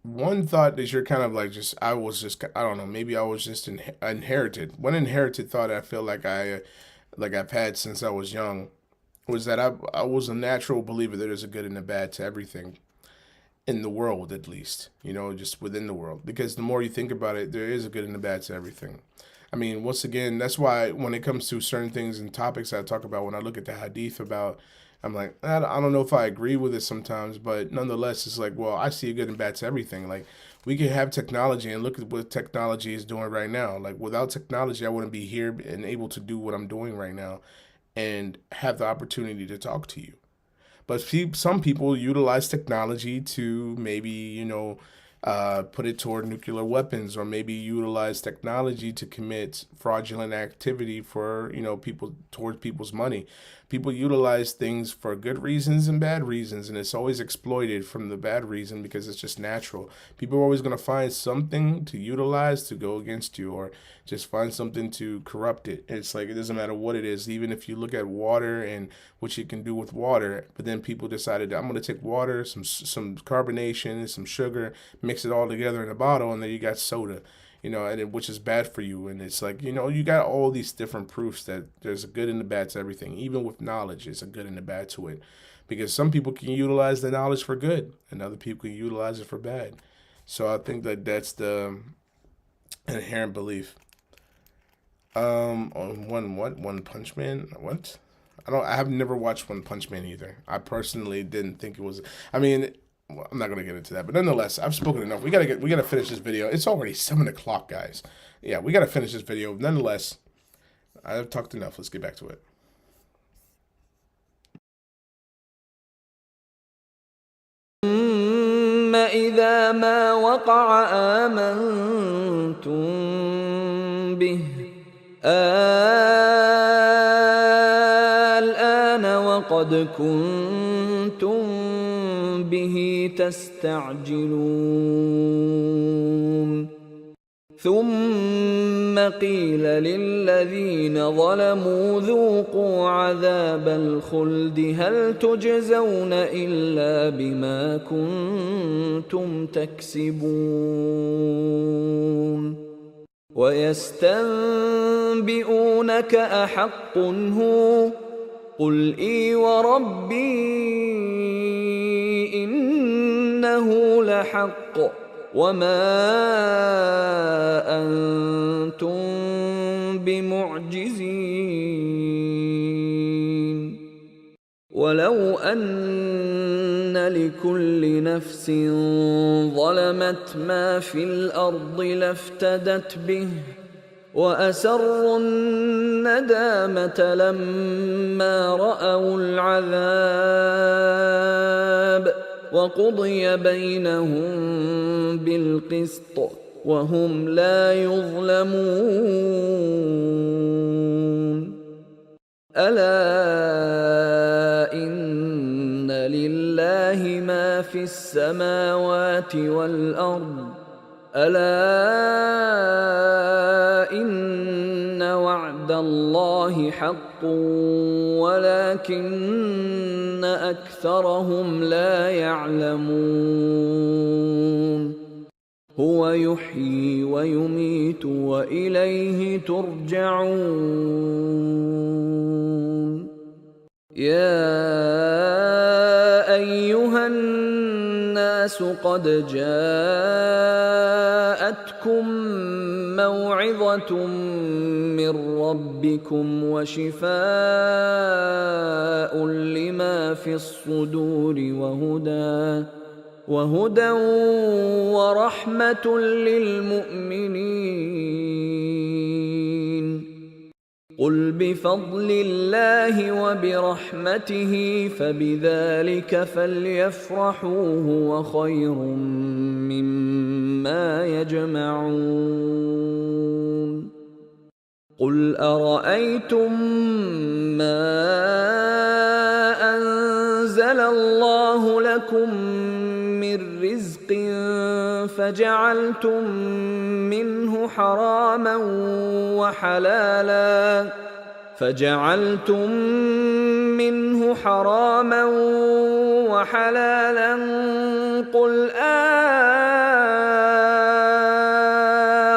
A: One thought that you're kind of like I don't know, maybe I was just inherited. One inherited thought I feel like I've had since I was young was that I was a natural believer that there's a good and a bad to everything in the world, at least, just within the world. Because the more you think about it, there is a good and a bad to everything. I mean, once again, that's why when it comes to certain things and topics I talk about, when I look at the hadith about, I'm like, I don't know if I agree with it sometimes, but nonetheless, it's like, well, I see a good and bad to everything. Like, we can have technology and look at what technology is doing right now. Like, without technology, I wouldn't be here and able to do what I'm doing right now and have the opportunity to talk to you. But some people utilize technology to maybe, put it toward nuclear weapons, or maybe utilize technology to commit fraudulent activity for, people, towards people's money. People utilize things for good reasons and bad reasons, and it's always exploited from the bad reason because it's just natural. People are always going to find something to utilize to go against you, or just find something to corrupt it. It's like it doesn't matter what it is. Even if you look at water and what you can do with water, but then people decided I'm going to take water, some carbonation, some sugar, mix it all together in a bottle, and then you got soda, which is bad for you. And it's like, you got all these different proofs that there's a good and a bad to everything. Even with knowledge, there's a good and a bad to it. Because some people can utilize the knowledge for good, and other people can utilize it for bad. So I think that that's the inherent belief. On One Punch Man? What? I have never watched One Punch Man either. I personally didn't think it was. I mean, well, I'm not gonna get into that, but nonetheless, I've spoken enough. We gotta finish this video. It's already 7 o'clock, guys. Yeah, we gotta finish this video. Nonetheless, I've talked enough. Let's get back to it.
B: ثم إذا ما وقع آمنتم به الآن وقد كنتم به تستعجلون ثم قيل للذين ظلموا ذوقوا عذاب الخلد هل تجزون إلا بما كنتم تكسبون ويستنبئونك أحق هو قل إي وربي إنه لحق وما أنتم بمعجزين ولو أن لكل نفس ظلمت ما في الأرض لافتدت به وأسروا الندامة لما رأوا العذاب وقضي بينهم بالقسط وهم لا يظلمون ألا إن لله ما في السماوات والأرض ألا إن وعد الله حق ولكن أكثرهم لا يعلمون هو يحيي ويميت وإليه ترجعون يا أيها الناس قد جاءتكم موعظة من ربكم وشفاء لما في الصدور وهدى ورحمة للمؤمنين قل بفضل الله وبرحمته فبذلك فليفرحوا هو خير مما يجمعون قل أرأيتم ما أنزل الله لكم من رزق فجعلتم منه حراما وحلالا قل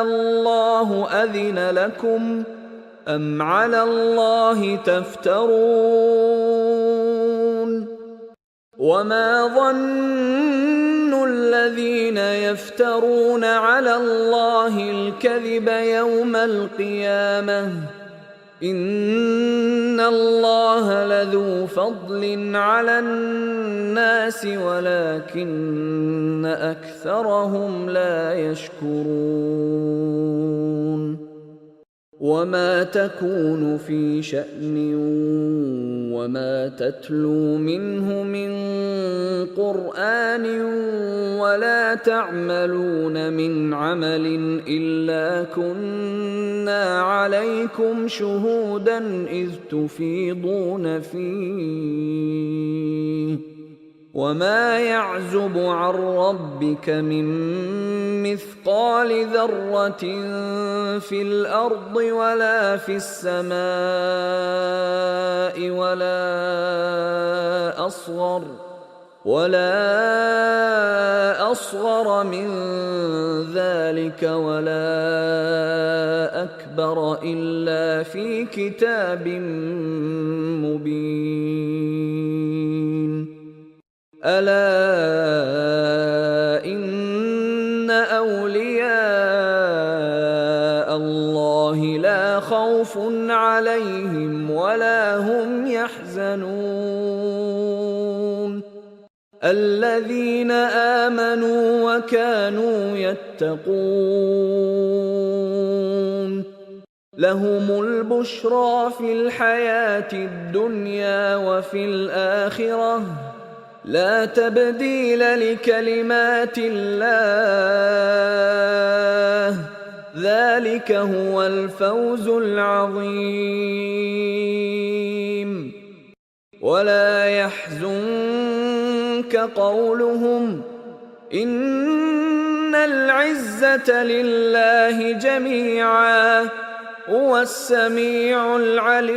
B: الله أذن لكم أم على الله تفترون وما ظن الذين يفترون على الله الكذب يوم القيامة إن الله لذو فضل على الناس ولكن أكثرهم لا يشكرون وما تكون في شأن وما تتلو منه من قرآن ولا تعملون من عمل إلا كنا عليكم شهودا إذ تفيضون فيه وما يعزب عن ربك من مثقال ذرة في الأرض ولا في السماء ولا أصغر من ذلك ولا أكبر إلا في كتاب مبين ألا إن أولياء الله لا خوف عليهم ولا هم يحزنون الذين آمنوا وكانوا يتقون لهم البشرى في الحياة الدنيا وفي الآخرة لا تبديل لكلمات الله ذلك هو الفوز العظيم ولا يحزنك قولهم إن العزة لله جميعا هو السميع العليم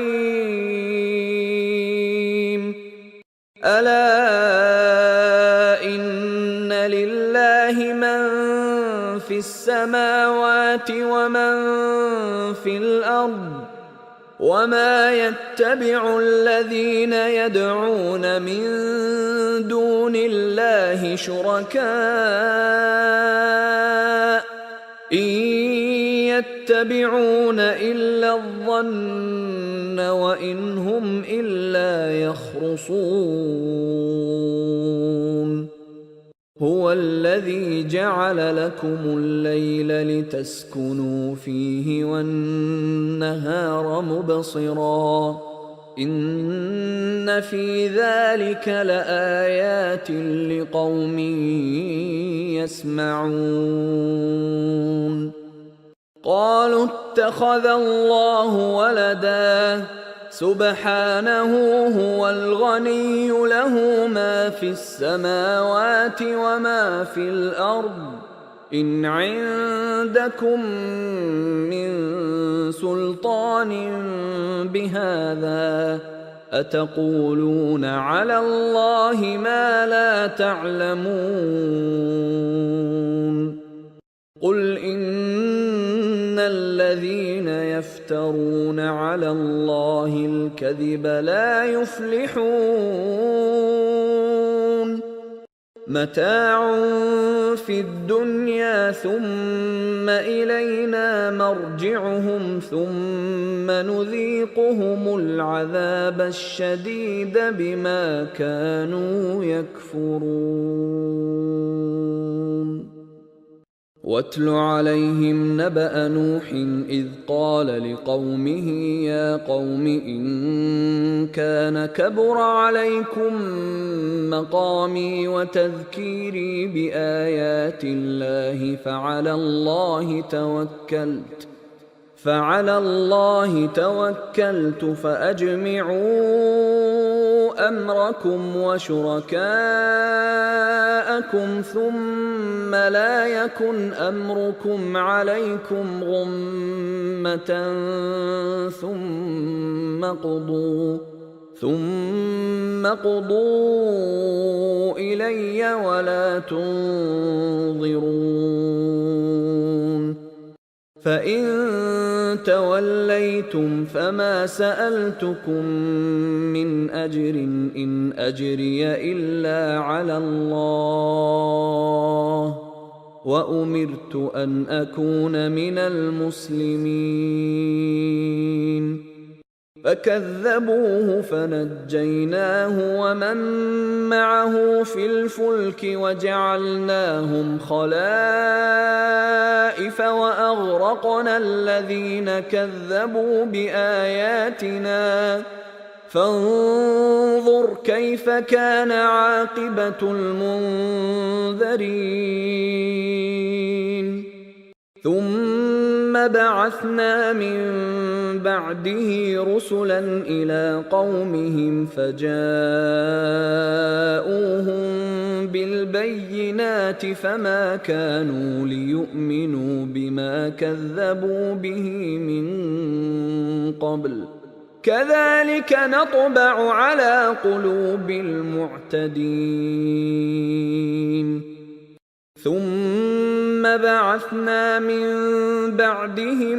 B: ألا إن لله من في السماوات ومن في الأرض وما يتبع الذين يدعون من دون الله شركاء إن يتبعون إلا الظن وإن هم إلا يخرصون هو الذي جعل لكم الليل لتسكنوا فيه والنهار مبصرا إن في ذلك لآيات لقوم يسمعون قالوا اتخذ الله ولدا سبحانه هو الغني له ما في السماوات وما في الأرض إن عندكم من سلطان بهذا أتقولون على الله ما لا تعلمون قل إن الذين يفترون على الله الكذب لا يفلحون متاع في الدنيا ثم إلينا مرجعهم ثم نذيقهم العذاب الشديد بما كانوا يكفرون واتل عليهم نبأ نوح إذ قال لقومه يا قوم إن كان كبر عليكم مقامي وتذكيري بآيات الله فعلى الله توكلت فأجمعوا أمركم وشركاءكم ثم لا يكن أمركم عليكم غمة ثم قضوا إلي ولا تنظرون فإن توليتم فما سألتكم من أجر إن أجري إلا على الله وأمرت أن أكون من المسلمين فكذبوه فنجيناه ومن معه في الفلك وجعلناهم خلائف وأغرقنا الذين كذبوا بآياتنا فانظر كيف كان عاقبة المنذرين ثم بعثنا من بعده رسلا إلى قومهم فجاءوهم بالبينات فما كانوا ليؤمنوا بما كذبوا به من قبل كذلك نطبع على قلوب المعتدين ثم بعثنا من بعدهم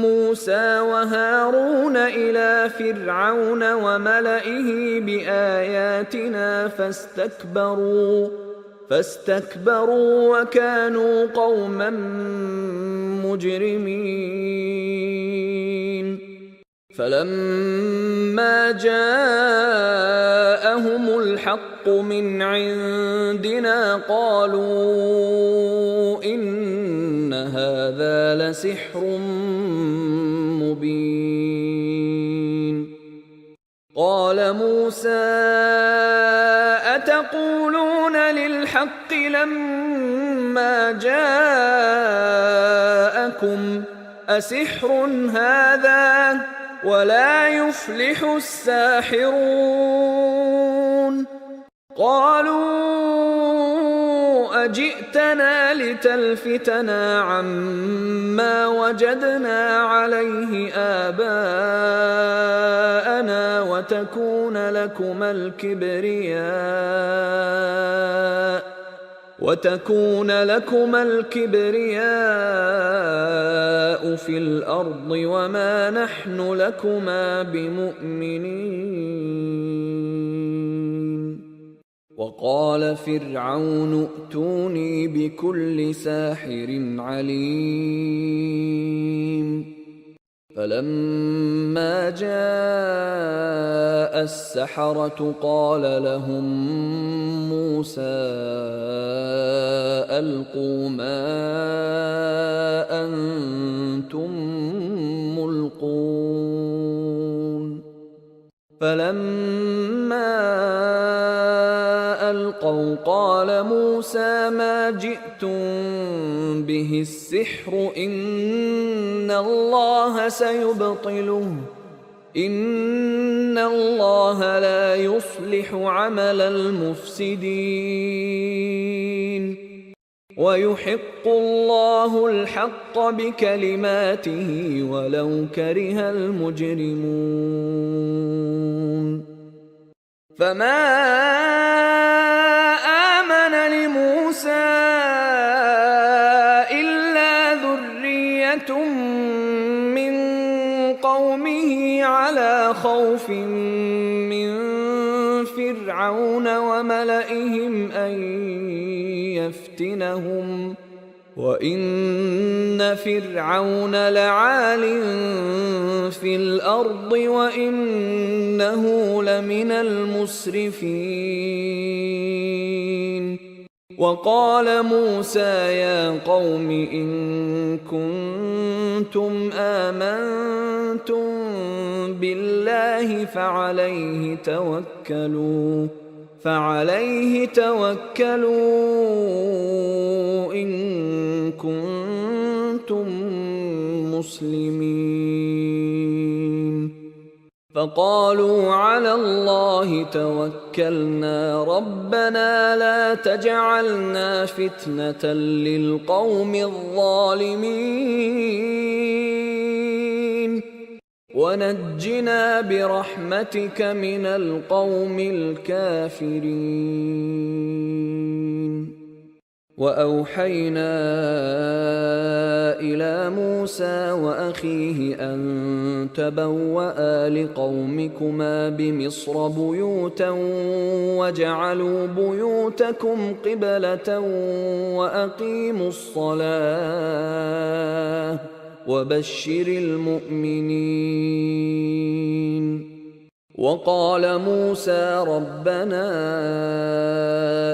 B: موسى وهارون إلى فرعون وملئه بآياتنا فاستكبروا وكانوا قوما مجرمين فلما جاءهم الحق الحق من عندنا قالوا إن هذا لسحر مبين. قال موسى أتقولون للحق لما جاءكم أسحر هذا ولا يفلح الساحرون. قالوا أجئتنا لتلفتنا عما وجدنا عليه آباءنا وتكون لكما الكبرياء في الأرض وما نحن لكما بمؤمنين. وقال فرعون ائتوني بكل ساحر عليم. فلما جاء السحرة قال لهم موسى ألقوا ما أنتم ملقون. فلما ألقوا قال موسى ما جئتم به السحر إن الله سيبطله إن الله لا يصلح عمل المفسدين ويحق الله الحق بكلماته ولو كره المجرمون. فما آمن لموسى إلا ذرية من قومه على خوف من فرعون وملئهم أن يفتنهم وإن فرعون لعال في الأرض وإنه لمن المسرفين. وقال موسى يا قوم إن كنتم آمنتم بالله فعليه توكلوا إن كنتم مسلمين. فقالوا على الله توكلنا ربنا لا تجعلنا فتنة للقوم الظالمين ونجنا برحمتك من القوم الكافرين. وأوحينا إلى موسى وأخيه أن تبوأ لقومكما بمصر بيوتا واجعلوا بيوتكم قبلة وأقيموا الصلاة وبشر المؤمنين. وقال موسى ربنا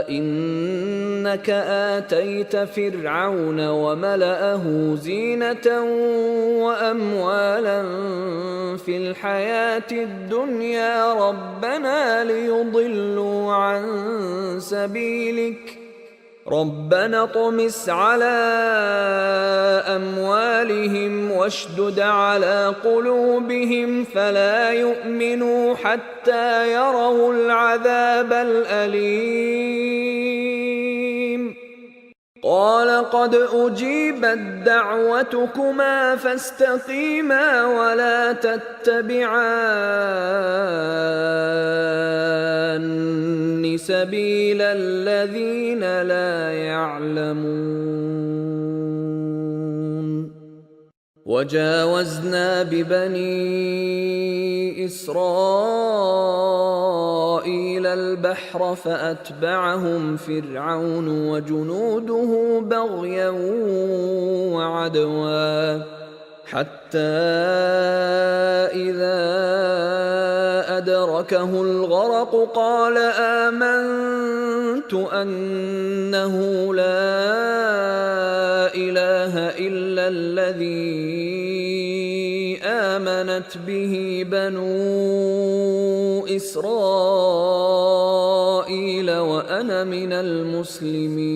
B: إنك آتيت فرعون وملأه زينة وأموالا في الحياة الدنيا ربنا ليضلوا عن سبيلك ربنا اطمس على أموالهم واشدد على قلوبهم فلا يؤمنوا حتى يروا العذاب الأليم. قال قد أجيبت دعوتكما فاستقيما ولا تتبعان سبيل الذين لا يعلمون. وجاوزنا ببني إسرائيل البحر فأتبعهم فرعون وجنوده بغيا وعدوا حتى إذا أدركه أدركه الغرق قال آمنت أنه لا إله إلا الذي آمنت به بنو إسرائيل وأنا من المسلمين.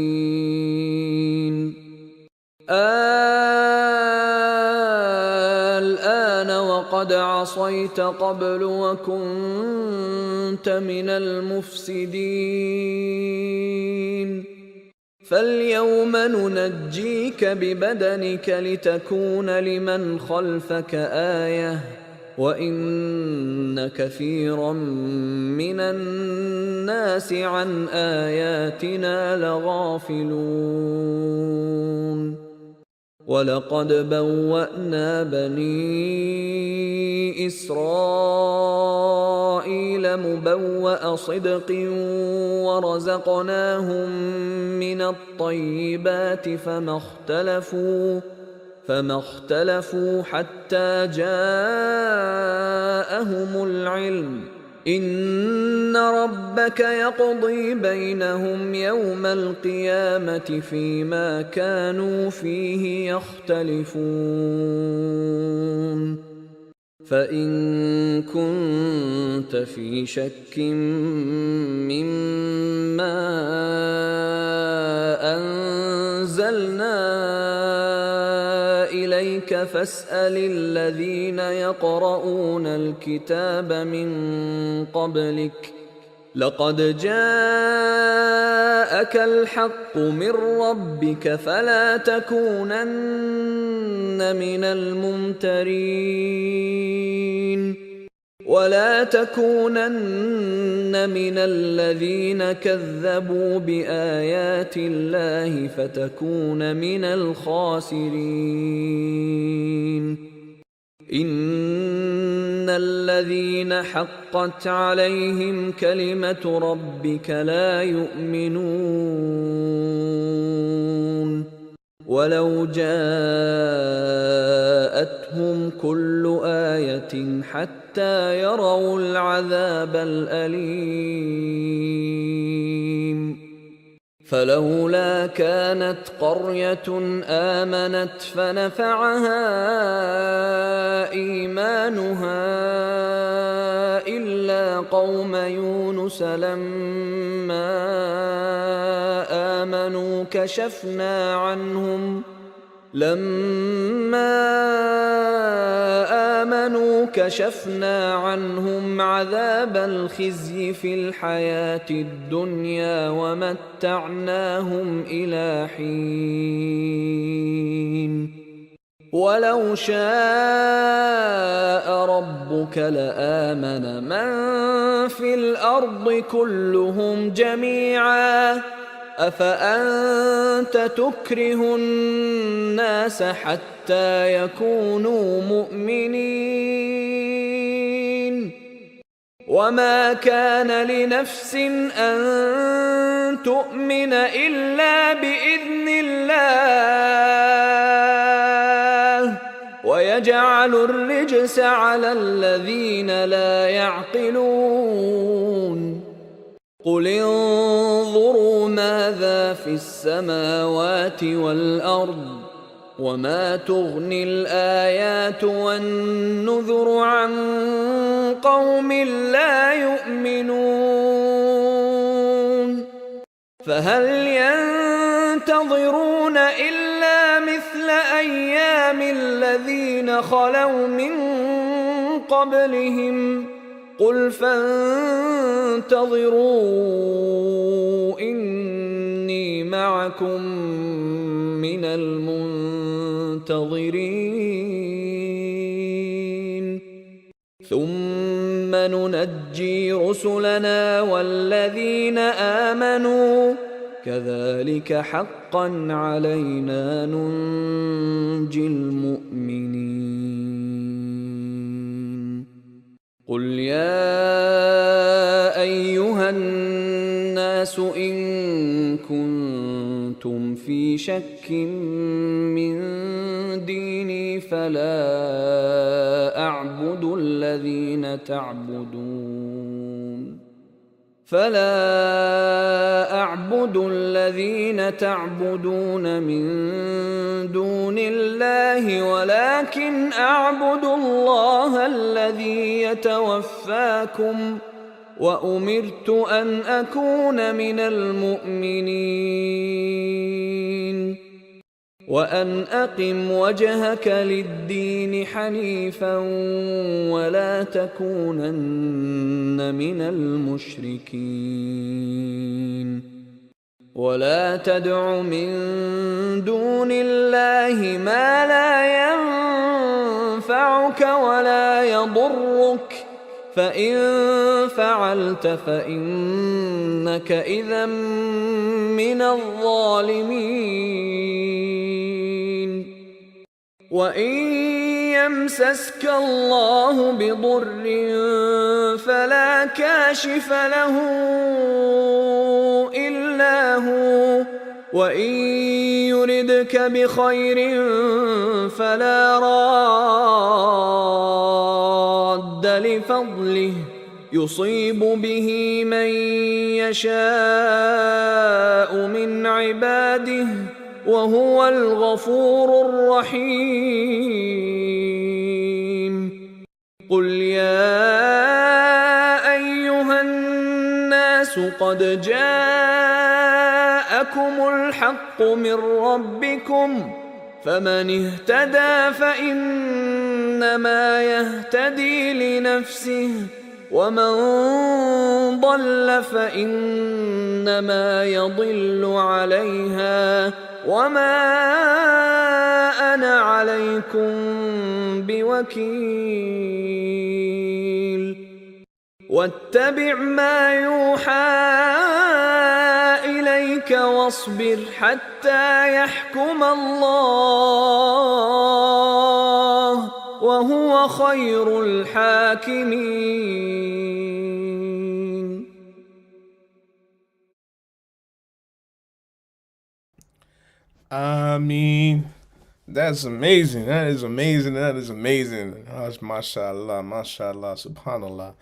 B: الآن وقد عصيت قبل وكنت من المفسدين. فاليوم ننجيك ببدنك لتكون لمن خلفك آية وإن كثيرا من الناس عن آياتنا لغافلون. ولقد بوأنا بني إسرائيل مبوأ صدق ورزقناهم من الطيبات فما اختلفوا حتى جاءهم العلم. إن ربك يقضي بينهم يوم القيامة فيما كانوا فيه يختلفون. فإن كنت في شك مما أنزلنا إليك فاسأل الذين يقرؤون الكتاب من قبلك لقد جاءك الحق من ربك فلا تكونن من الممترين ولا تكونن من الذين كذبوا بآيات الله فتكون من الخاسرين. إن الذين حقت عليهم كلمة ربك لا يؤمنون ولو جاءتهم كل آية حتى يروا العذاب الأليم. فلولا كانت قرية آمنت فنفعها إيمانها إلا قوم يونس لما آمنوا كشفنا عنهم عذاب الخزي في الحياة الدنيا ومتعناهم إلى حين. ولو شاء ربك لآمن من في الأرض كلهم جميعا أفأنت تكره الناس حتى يكونوا مؤمنين. وما كان لنفس أن تؤمن إلا بإذن الله ويجعل الرجس على الذين لا يعقلون. قل انظروا ماذا في السماوات والأرض وما تغني الآيات والنذر عن قوم لا يؤمنون. فهل ينتظرون إلا مثل أيام الذين خلوا من قبلهم قل فانتظروا إني معكم من المنتظرين ثم ننجي رسلنا والذين آمنوا كذلك حقا علينا ننجي المؤمنين. قل يا أيها الناس إن كنتم في شك من ديني فلا أعبد الذين تعبدون فلا أعبد الذين تعبدون من دون الله ولكن أعبد الله الذي يتوفاكم وأمرت أن أكون من المؤمنين وأن أقم وجهك للدين حنيفا ولا تكونن من المشركين ولا تدع من دون الله ما لا ينفعك ولا يضرك فإن فعلت فإنك إذا من الظالمين وإن يمسسك الله بضر فلا كاشف له إلا هو وإن يردك بخير فلا راد لفضله يصيب به من يشاء من عباده وهو الغفور الرحيم قل يا أيها الناس قد جاءكم الحق من ربكم فمن اهتدى فإنما يهتدي لنفسه ومن ضل فإنما يضل عليها وما أنا عليكم بوكيل واتبع ما يوحى إليك واصبر حتى يحكم الله وهو خير الحاكمين.
A: I mean, that's amazing. That is amazing. That is amazing. Mashallah, mashallah, subhanallah.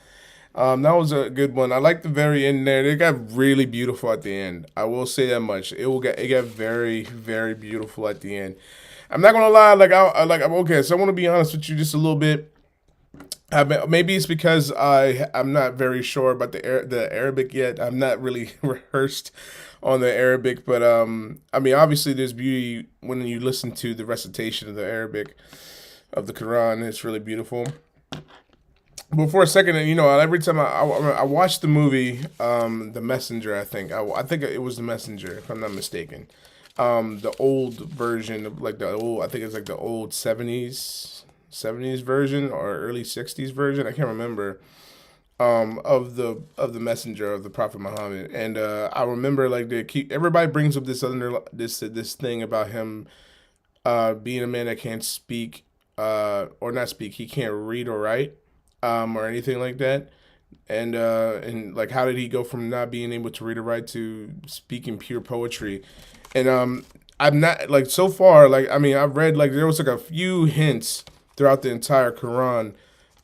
A: That was a good one. I like the very end there. It got really beautiful at the end. I will say that much. It got very, very beautiful at the end. I'm not gonna lie. I'm okay. So I want to be honest with you just a little bit. Maybe it's because I'm not very sure about the Arabic yet. I'm not really rehearsed on the Arabic, but I mean, obviously there's beauty when you listen to the recitation of the Arabic of the Quran. It's really beautiful. But for a second, every time I watched the movie, The Messenger, I think it was The Messenger, if I'm not mistaken. The old version of like the old, I think it's like the old '70s version or early '60s version. I can't remember. Of the messenger of the Prophet Muhammad, and I remember like everybody brings up this thing about him being a man that can't speak or not speak. He can't read or write or anything like that. And like how did he go from not being able to read or write to speaking pure poetry? And I'm not like so far like I mean I've read like there was like a few hints throughout the entire Quran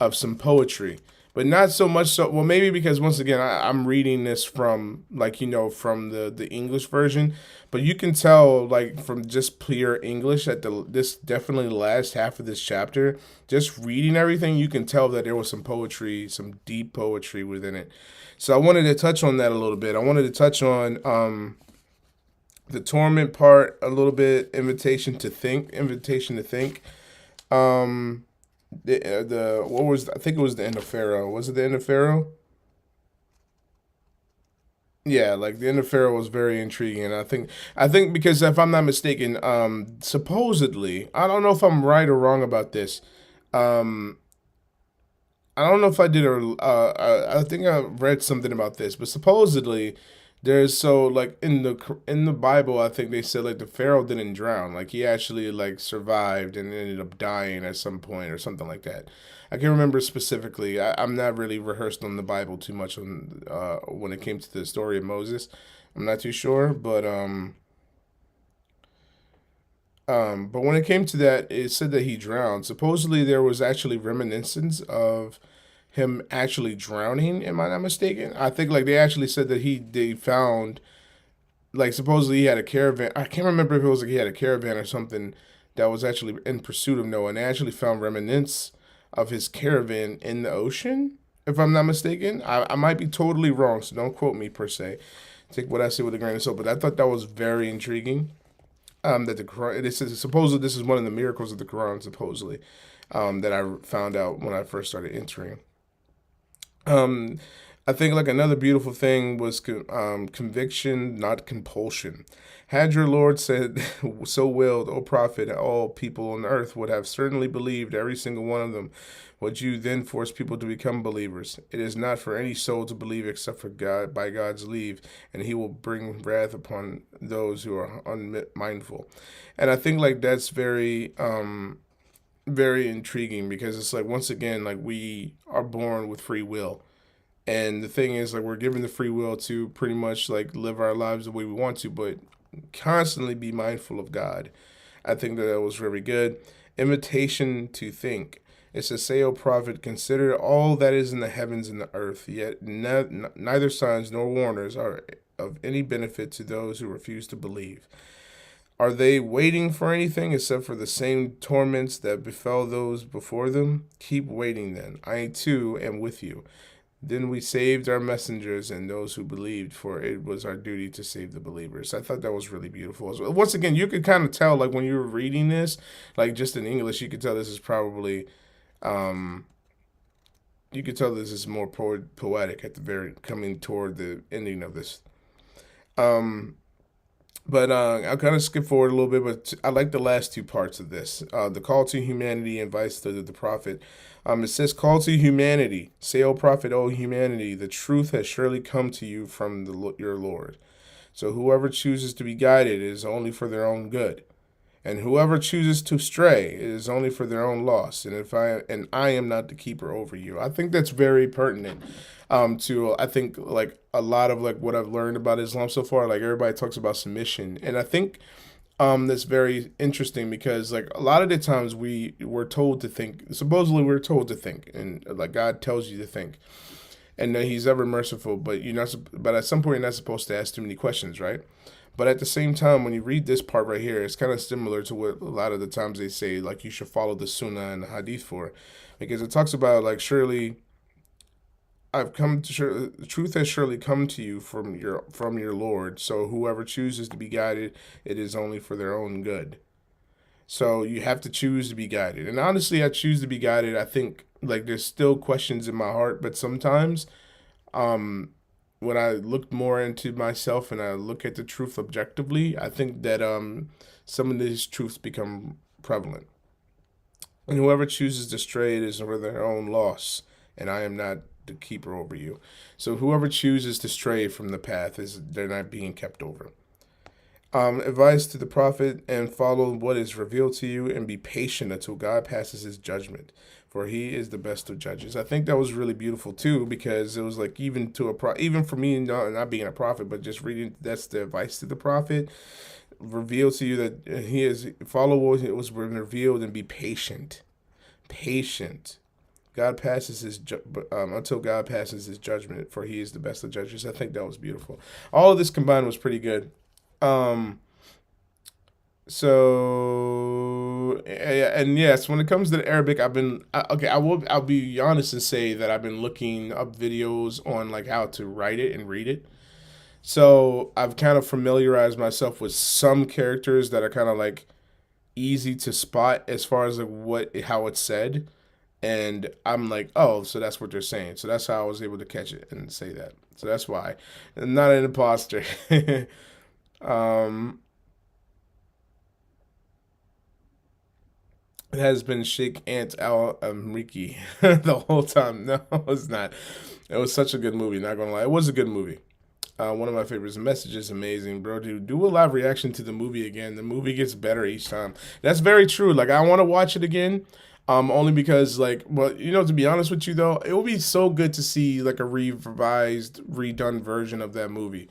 A: of some poetry, but not so much so. Well, maybe because once again I'm reading this from like from the English version, but you can tell like from just pure English that this definitely the last half of this chapter, just reading everything, you can tell that there was some poetry, some deep poetry within it. So I wanted to touch on that a little bit. I wanted to touch on the torment part a little bit, invitation to think. The what was I think it was the end of Pharaoh. Was it the end of Pharaoh? Yeah, like the end of Pharaoh was very intriguing, and I think because if I'm not mistaken, supposedly I don't know if I'm right or wrong about this. Um, I don't know if I did or I think I read something about this, but supposedly there's so like in the Bible, I think they said like the Pharaoh didn't drown, like he actually like survived and ended up dying at some point or something like that. I can't remember specifically. I'm not really rehearsed on the Bible too much on when it came to the story of Moses. I'm not too sure, but when it came to that, it said that he drowned. Supposedly, there was actually reminiscence of him actually drowning. Am I not mistaken? I think like they actually said that they found like supposedly he had a caravan. I can't remember if it was like he had a caravan or something that was actually in pursuit of Noah, and they actually found remnants of his caravan in the ocean. If I'm not mistaken, I might be totally wrong, so don't quote me per se. Take what I say with a grain of salt. But I thought that was very intriguing. That the Quran, this is supposedly this is one of the miracles of the Quran, supposedly, that I found out when I first started entering. Um, I think like another beautiful thing was conviction, not compulsion. Had your Lord said, so willed, O Prophet, all people on earth would have certainly believed, every single one of them. Would you then force people to become believers? It is not for any soul to believe except for God, by God's leave, and He will bring wrath upon those who are unmindful. And I think like that's very intriguing because it's like once again like we are born with free will. And the thing is, like, we're given the free will to pretty much like live our lives the way we want to, but constantly be mindful of God. I think that was very good. Invitation to think. It says, say, O prophet, consider all that is in the heavens and the earth, yet neither signs nor warners are of any benefit to those who refuse to believe. Are they waiting for anything except for the same torments that befell those before them? Keep waiting then. I too am with you. Then we saved our messengers and those who believed, for it was our duty to save the believers. I thought that was really beautiful as well. Once again, you could kind of tell, like when you were reading this, like just in English, you could tell this is probably, um, you could tell this is more poetic at the very coming toward the ending of this. Um, but I'll kind of skip forward a little bit, but I like the last two parts of this. The call to humanity and vice to the prophet. It says, call to humanity. Say, O prophet, O humanity, the truth has surely come to you from your Lord. So whoever chooses to be guided is only for their own good. And whoever chooses to stray is only for their own loss. And I am not the keeper over you. I think that's very pertinent. To I think like a lot of like what I've learned about Islam so far. Like everybody talks about submission, and I think that's very interesting because like a lot of the times we're told to think. Supposedly we're told to think, and like God tells you to think, and that He's ever merciful. But you're not. But at some point you're not supposed to ask too many questions, right? But at the same time, when you read this part right here, it's kind of similar to what a lot of the times they say, like you should follow the Sunnah and the Hadith for, because it talks about like surely the truth has surely come to you from your Lord. So whoever chooses to be guided, it is only for their own good. So you have to choose to be guided. And honestly, I choose to be guided. I think like there's still questions in my heart, but sometimes um when I look more into myself and I look at the truth objectively, I think that some of these truths become prevalent. And whoever chooses to stray, it is for their own loss, and I am not the keeper over you. So whoever chooses to stray from the path is they're not being kept over. Advice to the prophet and follow what is revealed to you and be patient until God passes His judgment, for He is the best of judges. I think that was really beautiful too because it was like even to even for me not being a prophet, but just reading that's the advice to the prophet revealed to you that He is follow what was revealed and be patient, patient. God passes until God passes His judgment, for He is the best of judges. I think that was beautiful. All of this combined was pretty good. Um, so and yes, when it comes to the Arabic, okay. I'll be honest and say that I've been looking up videos on like how to write it and read it. So I've kind of familiarized myself with some characters that are kind of like easy to spot as far as like how it's said, and I'm like, oh, so that's what they're saying. So that's how I was able to catch it and say that. So that's why I'm not an imposter. um, it has been Sheikh Ant Al Amriki the whole time. No, it's not. It was such a good movie. Not gonna lie, it was a good movie. One of my favorites. The message is amazing, bro. Dude, do a live reaction to the movie again. The movie gets better each time. That's very true. Like I want to watch it again. Only because like, well, to be honest with you though, it would be so good to see like a revised, redone version of that movie,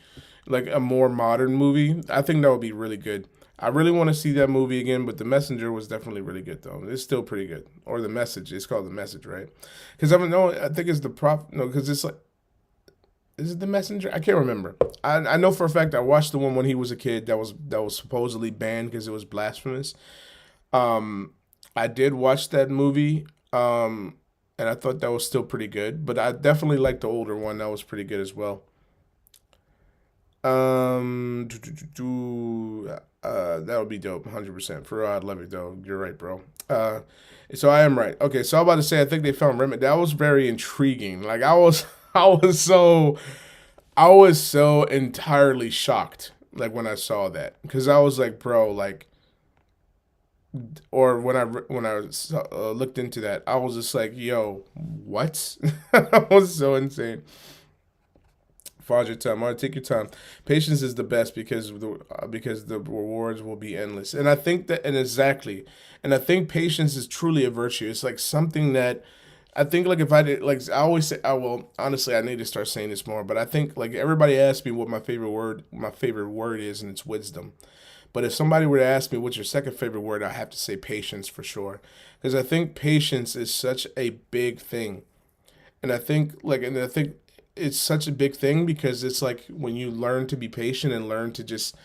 A: like a more modern movie. I think that would be really good. I really want to see that movie again, but The Messenger was definitely really good though. It's still pretty good. Or The Message. It's called The Message, right? Because I don't know. I think it's the prop. No, because it's like, is it The Messenger? I can't remember. I know for a fact I watched the one when he was a kid that was supposedly banned because it was blasphemous. Um, I did watch that movie. And I thought that was still pretty good. But I definitely liked the older one. That was pretty good as well. That would be dope, 100%. For real, I'd love it though. You're right, bro. So I am right. Okay, so I'm about to say I think they found Remy. That was very intriguing. Like I was so, I was so entirely shocked. Like when I saw that, because I was like, bro, like, or when I looked into that, I was just like, yo, what? I was so insane. Pause your time. All right, take your time. Patience is the best because the rewards will be endless. And I think that and exactly, and I think patience is truly a virtue. It's like something that I think like if I did like I always say I will honestly I need to start saying this more. But I think like everybody asks me what my favorite word is, and it's wisdom. But if somebody were to ask me what's your second favorite word, I have to say patience for sure, because I think patience is such a big thing. And I think it's such a big thing because it's like when you learn to be patient and learn to just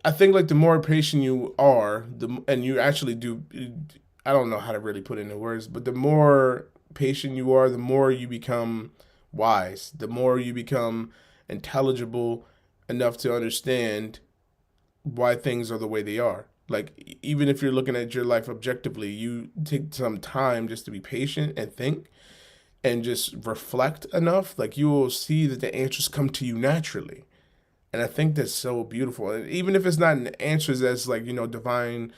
A: I think like the more patient you are, and you actually do I don't know how to really put it into words, but the more patient you are, the more you become wise, the more you become intelligible enough to understand why things are the way they are. Like even if you're looking at your life objectively, you take some time just to be patient and think and just reflect enough, like you will see that the answers come to you naturally. And I think that's so beautiful. And even if it's not answers as like, divine,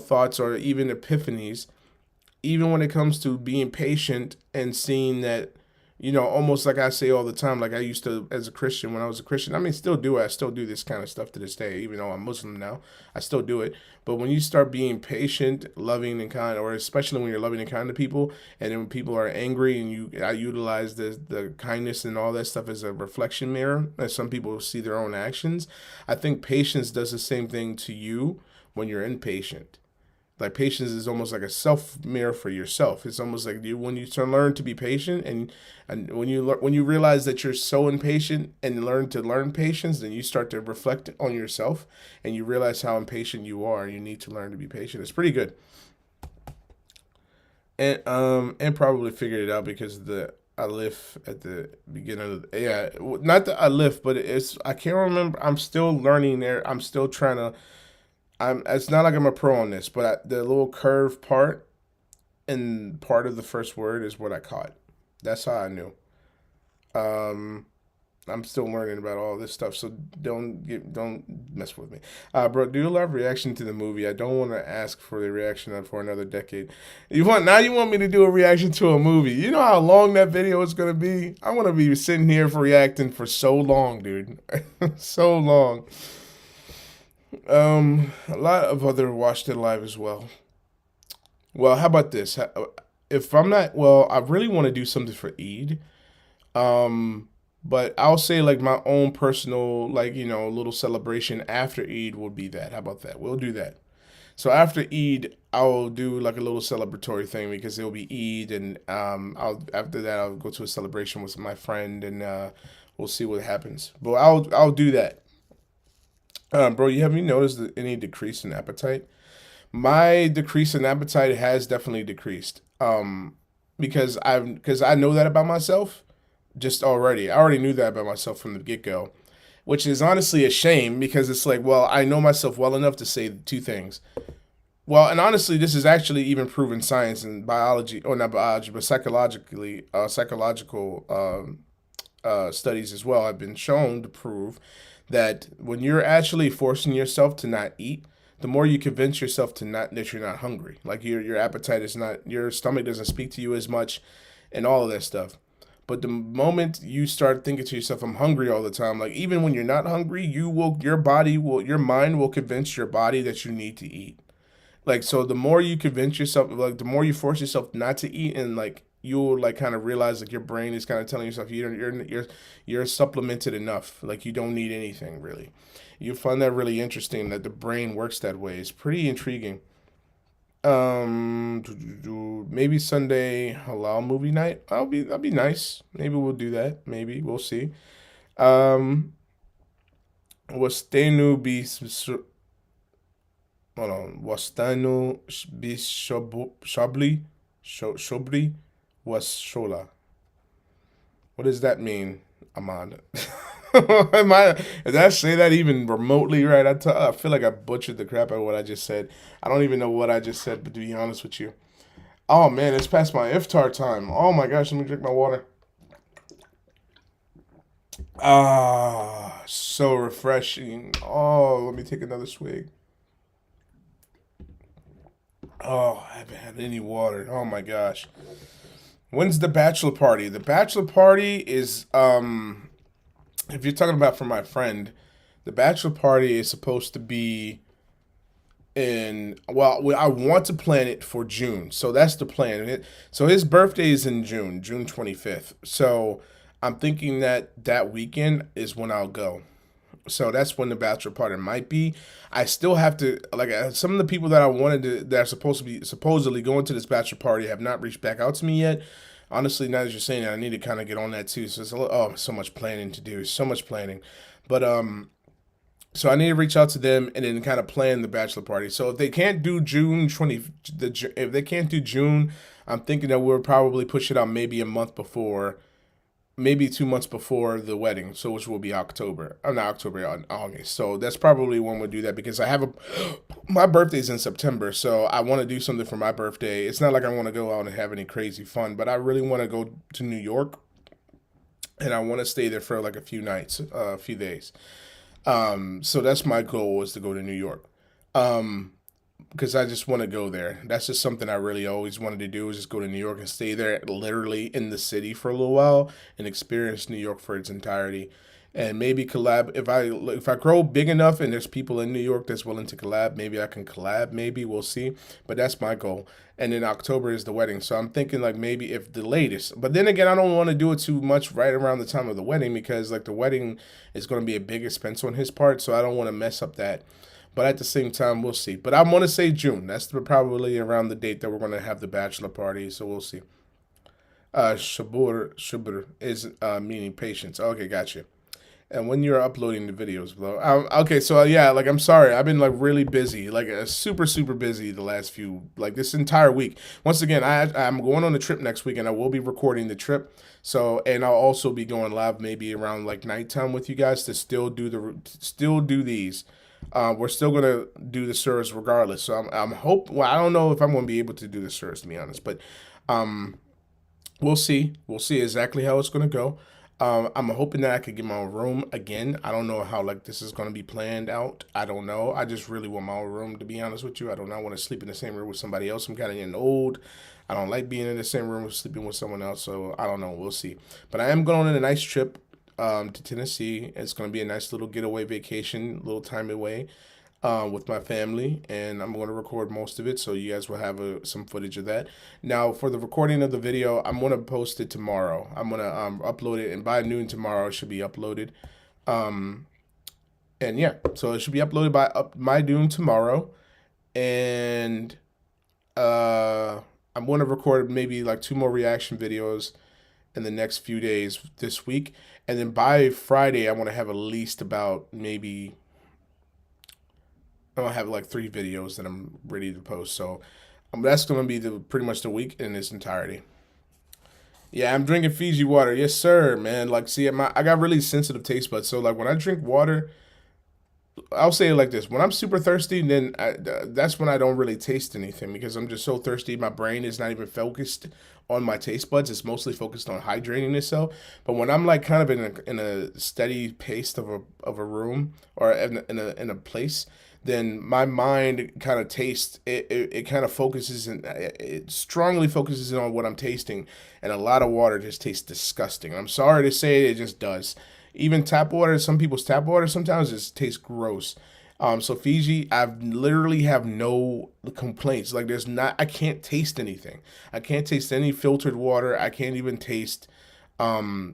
A: thoughts or even epiphanies, even when it comes to being patient and seeing that, almost like I say all the time, like I used to as a Christian when I was a Christian. I mean, still do it. I still do this kind of stuff to this day, even though I'm Muslim now. I still do it. But when you start being patient, loving, and kind, or especially when you're loving and kind to people, and then when people are angry, and I utilize the kindness and all that stuff as a reflection mirror, as some people see their own actions. I think patience does the same thing to you when you're impatient. Like patience is almost like a self mirror for yourself. It's almost like when you learn to be patient, and when you realize that you're so impatient and learn to learn patience, then you start to reflect on yourself and you realize how impatient you are. You need to learn to be patient. It's pretty good, and probably figured it out because of the alif at the beginning of yeah, not the alif, but it's I can't remember. I'm still learning there. I'm still trying to. It's not like I'm a pro on this, but the little curve part and part of the first word is what I caught. That's how I knew. Um, I'm still learning about all this stuff, so don't mess with me, bro. Do you love reaction to the movie? I don't want to ask for the reaction for another decade. You want me to do a reaction to a movie? You know how long that video is gonna be? I want to be sitting here for reacting for so long, dude, so long. A lot of other watched it live as well. Well, how about this? If I'm not, well, I really want to do something for Eid. Um, but I'll say like my own personal, like, little celebration after Eid would be that. How about that? We'll do that. So after Eid, I'll do like a little celebratory thing because it'll be Eid, and I'll after that I'll go to a celebration with my friend, and we'll see what happens. But I'll do that. Bro, have you noticed any decrease in appetite? My decrease in appetite has definitely decreased. Because I know that about myself just already. I already knew that about myself from the get go, which is honestly a shame because it's like, well, I know myself well enough to say two things. Well, and honestly, this is actually even proven science and biology, or not biology, but psychological studies as well have been shown to prove that when you're actually forcing yourself to not eat, the more you convince yourself to not that you're not hungry. Like your appetite is not your stomach doesn't speak to you as much, and all of that stuff. But the moment you start thinking to yourself, "I'm hungry all the time," like even when you're not hungry, your mind will convince your body that you need to eat. Like so, the more you convince yourself, like the more you force yourself not to eat, and like you'll like kind of realize like your brain is kind of telling yourself you're supplemented enough. Like you don't need anything really. You find that really interesting that the brain works that way. It's pretty intriguing. Maybe Sunday halal movie night. That'll be nice. Maybe we'll do that. Maybe we'll see. Um, Wastenu bi hold on. Wastanu bi shabli shobri was shola. What does that mean, Ahmad? Am I? Did I say that even remotely right? I feel like I butchered the crap out of what I just said. I don't even know what I just said, but to be honest with you. Oh man, it's past my iftar time. Oh my gosh, let me drink my water. Ah, so refreshing. Oh, let me take another swig. Oh, I haven't had any water. Oh my gosh. When's the bachelor party? The bachelor party is if you're talking about for my friend, the bachelor party is supposed to be in I want to plan it for June. So that's the plan. So his birthday is in June, June 25th. So I'm thinking that that weekend is when I'll go. So that's when the bachelor party might be. I still have to like some of the people that I wanted to that are supposed to be supposedly going to this bachelor party have not reached back out to me yet. Honestly, now that you're saying that, I need to kind of get on that too. So it's so much planning to do, so much planning. But so I need to reach out to them and then kind of plan the bachelor party. So if they can't do if they can't do June, I'm thinking that we'll probably push it out maybe a month before, maybe 2 months before the wedding. So which will be October. I'm not October, August. So that's probably when we'll do that because I have my birthday's in September, so I want to do something for my birthday. It's not like I want to go out and have any crazy fun, but I really want to go to New York and I want to stay there for like a few nights, a few days. So that's my goal is to go to New York. Um, because I just want to go there. That's just something I really always wanted to do is just go to New York and stay there literally in the city for a little while and experience New York for its entirety. And maybe collab if I grow big enough and there's people in New York that's willing to collab, maybe I can collab, maybe we'll see. But that's my goal. And then October is the wedding. So I'm thinking like maybe if the latest. But then again, I don't want to do it too much right around the time of the wedding because like the wedding is going to be a big expense on his part, so I don't want to mess up that. But at the same time, we'll see. But I want to say June. That's probably around the date that we're going to have the bachelor party. So we'll see. Shabur is meaning patience. Okay, gotcha. And when you're uploading the videos, bro. Okay, so yeah, like I'm sorry, I've been like really busy, like super busy the last few, like this entire week. Once again, I'm going on a trip next week, and I will be recording the trip. So, and I'll also be going live maybe around like nighttime with you guys to still do these. We're still gonna do the surahs regardless. So I'm hope. Well, I don't know if I'm gonna be able to do the surahs to be honest, but um, we'll see. We'll see exactly how it's gonna go. I'm hoping that I could get my own room again. I don't know how like this is gonna be planned out. I don't know. I just really want my own room to be honest with you. I do not want to sleep in the same room with somebody else. I'm kind of getting old. I don't like being in the same room sleeping with someone else. So I don't know. We'll see. But I am going on a nice trip to Tennessee. It's gonna be a nice little getaway vacation, little time away with my family, and I'm going to record most of it, so you guys will have some footage of that. Now, for the recording of the video, I'm going to post it tomorrow. I'm going to upload it, and by noon tomorrow, it should be uploaded. Um, and yeah, so it should be uploaded by noon tomorrow, and I'm going to record maybe like 2 more reaction videos in the next few days this week, and then by Friday, I want to have at least about maybe I'll have like 3 videos that I'm ready to post. So that's going to be pretty much the week in its entirety. Yeah, I'm drinking Fiji water. Yes, sir, man. Like, see, I got really sensitive taste buds. So like when I drink water, I'll say it like this: when I'm super thirsty, then that's when I don't really taste anything because I'm just so thirsty. My brain is not even focused on my taste buds; it's mostly focused on hydrating itself. But when I'm like kind of in a steady pace of a room or in a place, then my mind kind of tastes it kind of focuses and it strongly focuses on what I'm tasting, and a lot of water just tastes disgusting. I'm sorry to say it just does. Even tap water, some people's tap water sometimes just tastes gross. So Fiji, I literally have no complaints. Like there's not, I can't taste anything. I can't taste any filtered water. I can't even taste, I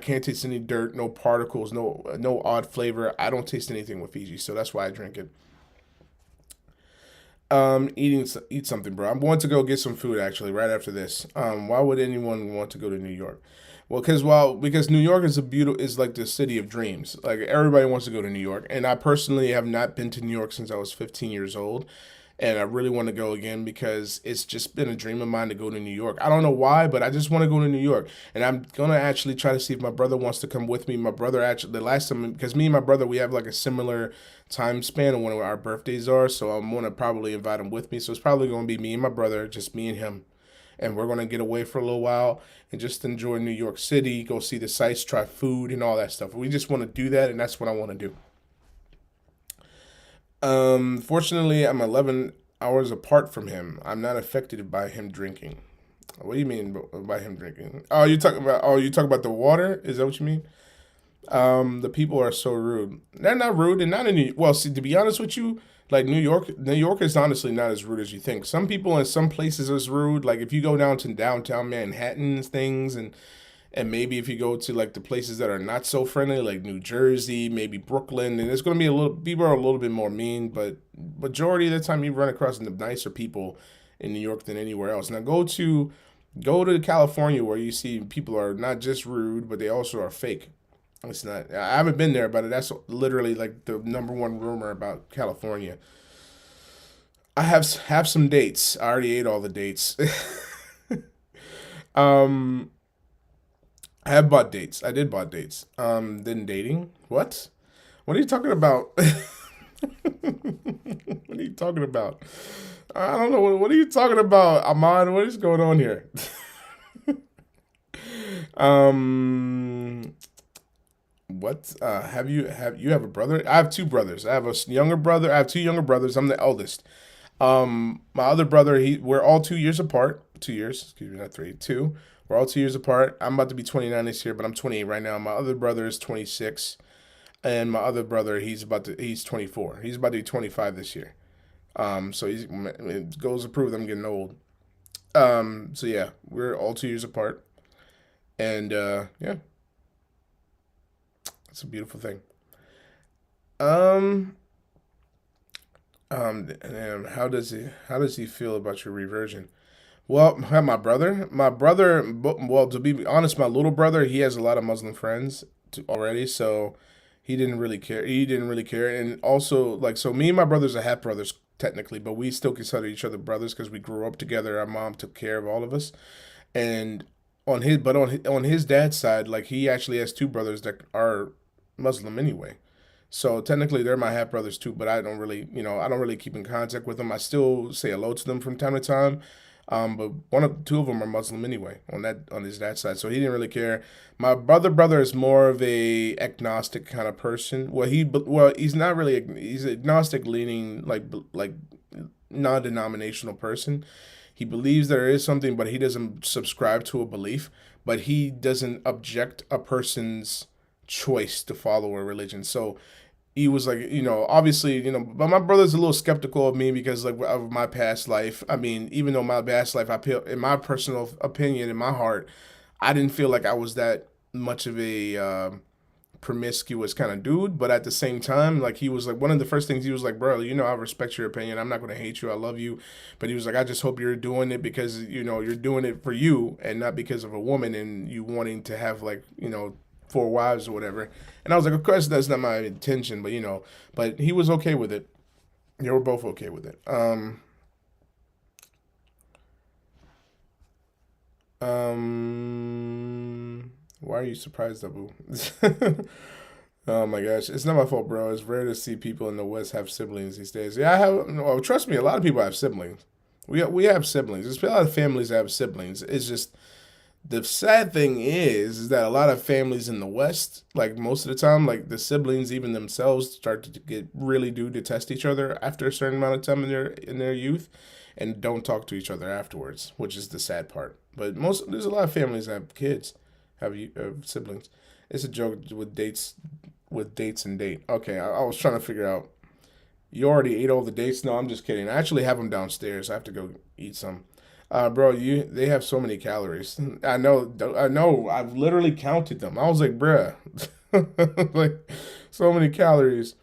A: can't taste any dirt, no particles, no odd flavor. I don't taste anything with Fiji, so that's why I drink it. Eat something, bro. I'm going to go get some food actually right after this. Why would anyone want to go to New York? Because New York is is like the city of dreams. Like everybody wants to go to New York, and I personally have not been to New York since I was 15 years old, and I really want to go again because it's just been a dream of mine to go to New York. I don't know why, but I just want to go to New York, and I'm gonna actually try to see if my brother wants to come with me. My brother actually the last time because me and my brother we have like a similar time span of when our birthdays are, so I'm gonna probably invite him with me. So it's probably gonna be me and my brother, just me and him, and we're gonna get away for a little while and just enjoy New York City, go see the sights, try food, and all that stuff. We just want to do that, and that's what I want to do. Fortunately, I'm 11 hours apart from him. I'm not affected by him drinking. What do you mean by him drinking? You talking about the water? Is that what you mean? The people are so rude. They're not rude, and not in well. See, to be honest with you, like New York is honestly not as rude as you think. Some people in some places is rude. Like if you go down to downtown Manhattan things, and maybe if you go to like the places that are not so friendly, like New Jersey, maybe Brooklyn, and it's gonna be a little people are a little bit more mean. But majority of the time, you run across the nicer people in New York than anywhere else. Now go to California where you see people are not just rude, but they also are fake. It's not. I haven't been there, but that's literally like the number one rumor about California. I have some dates. I already ate all the dates. um, I have bought dates. I did bought dates. Then dating. What? What are you talking about? What are you talking about? I don't know. What are you talking about, Ahmad? What is going on here? um, what have you have a brother? I have two brothers. I have a younger brother. I have two younger brothers. I'm the eldest. My other brother, we're all 2 years apart. 2 years, excuse me, not three, two. We're all 2 years apart. I'm about to be 29 this year, but I'm 28 right now. My other brother is 26, and my other brother, he's 24. He's about to be 25 this year. So it goes to prove that I'm getting old. So yeah, we're all 2 years apart, and yeah, it's a beautiful thing. Um, and how does he feel about your reversion? Well, well, to be honest, my little brother, he has a lot of Muslim friends already, so he didn't really care. He didn't really care, and also like so, me and my brothers are half brothers technically, but we still consider each other brothers because we grew up together. Our mom took care of all of us, and on his dad's side, like he actually has two brothers that are Muslim anyway. So technically, they're my half brothers too, but I don't really keep in contact with them. I still say hello to them from time to time. But two of them are Muslim anyway on his dad's side, so he didn't really care. My brother is more of a agnostic kind of person. He's not really he's agnostic leaning like non-denominational person. He believes there is something, but he doesn't subscribe to a belief. But he doesn't object a person's choice to follow a religion. So he was like, obviously, but my brother's a little skeptical of me because like of my past life. I mean, even though my past life, I feel, in my personal opinion, in my heart, I didn't feel like I was that much of a promiscuous kind of dude. But at the same time, like he was like one of the first things he was like, bro, I respect your opinion. I'm not gonna hate you. I love you. But he was like, I just hope you're doing it because you're doing it for you and not because of a woman and you wanting to have like four wives or whatever. And I was like, of course that's not my intention, but he was okay with it. They were both okay with it. Why are you surprised, Abu? Oh my gosh, it's not my fault, bro. It's rare to see people in the West have siblings these days. Yeah, I have. No, trust me, a lot of people have siblings. We have siblings. There's a lot of families that have siblings. It's just the sad thing is that a lot of families in the West, like most of the time, like the siblings even themselves start to get really do detest each other after a certain amount of time in their youth, and don't talk to each other afterwards, which is the sad part. But there's a lot of families that have kids, have siblings. It's a joke with dates and date. Okay, I was trying to figure out. You already ate all the dates? No, I'm just kidding. I actually have them downstairs. I have to go eat some. Bro, they have so many calories. I know, I know. I've literally counted them. I was like, bruh, like so many calories.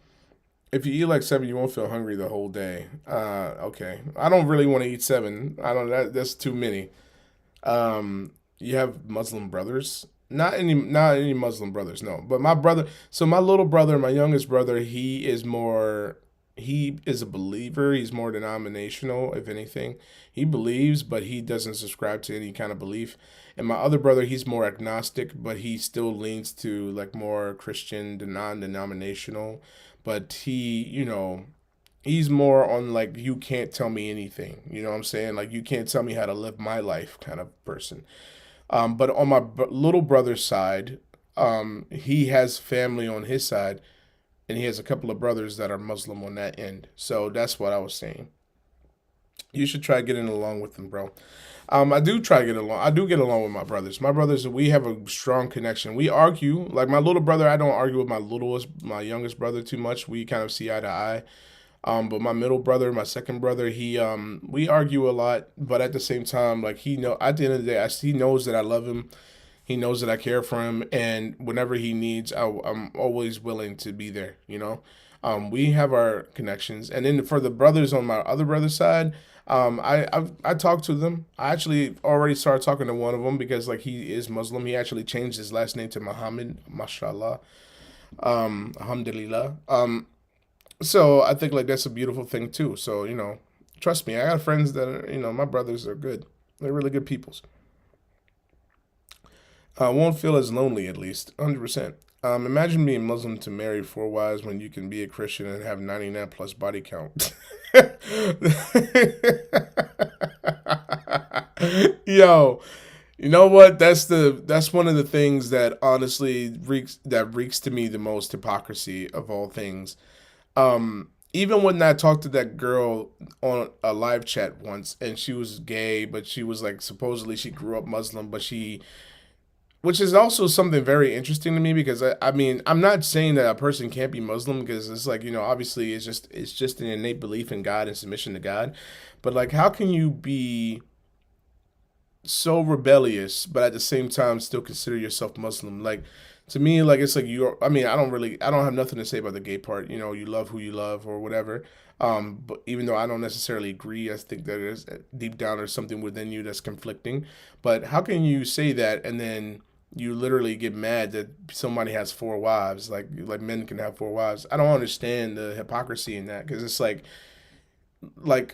A: If you eat like seven, you won't feel hungry the whole day. Okay. I don't really want to eat seven. I don't. That's too many. You have Muslim brothers. Not any Muslim brothers, no. But my brother, so my little brother, my youngest brother, he is a believer. He's more denominational, if anything. He believes, but he doesn't subscribe to any kind of belief. And my other brother, he's more agnostic, but he still leans to like more Christian, non-denominational. But he's more on like you can't tell me anything. You know what I'm saying? Like you can't tell me how to live my life kind of person. But on my little brother's side, he has family on his side, and he has a couple of brothers that are Muslim on that end. So that's what I was saying. You should try getting along with them, bro. I do try to get along. I do get along with my brothers. My brothers, we have a strong connection. We argue. Like my little brother, I don't argue with my youngest brother too much. We kind of see eye to eye. But my middle brother, my second brother, we argue a lot, but at the same time, like at the end of the day, he knows that I love him. He knows that I care for him, and whenever he needs, I'm always willing to be there. We have our connections, and then for the brothers on my other brother's side, I talk to them. I actually already started talking to one of them because like he is Muslim. He actually changed his last name to Muhammad, mashallah, alhamdulillah. So I think like that's a beautiful thing too. So trust me, I got friends that are my brothers are good. They're really good peoples. I won't feel as lonely at least, 100%. Imagine being Muslim to marry four wives when you can be a Christian and have 99 plus body count. Yo, you know what? That's one of the things that honestly reeks to me the most hypocrisy of all things. Even when I talked to that girl on a live chat once, and she was gay, but she was like supposedly she grew up Muslim, which is also something very interesting to me because I mean I'm not saying that a person can't be Muslim because it's like obviously it's just an innate belief in God and submission to God, but like how can you be so rebellious, but at the same time still consider yourself Muslim. Like to me, like it's like you're. I mean, I don't have nothing to say about the gay part. You love who you love or whatever. But even though I don't necessarily agree, I think that there's deep down there's something within you that's conflicting. But how can you say that and then you literally get mad that somebody has four wives? Like men can have four wives. I don't understand the hypocrisy in that because it's like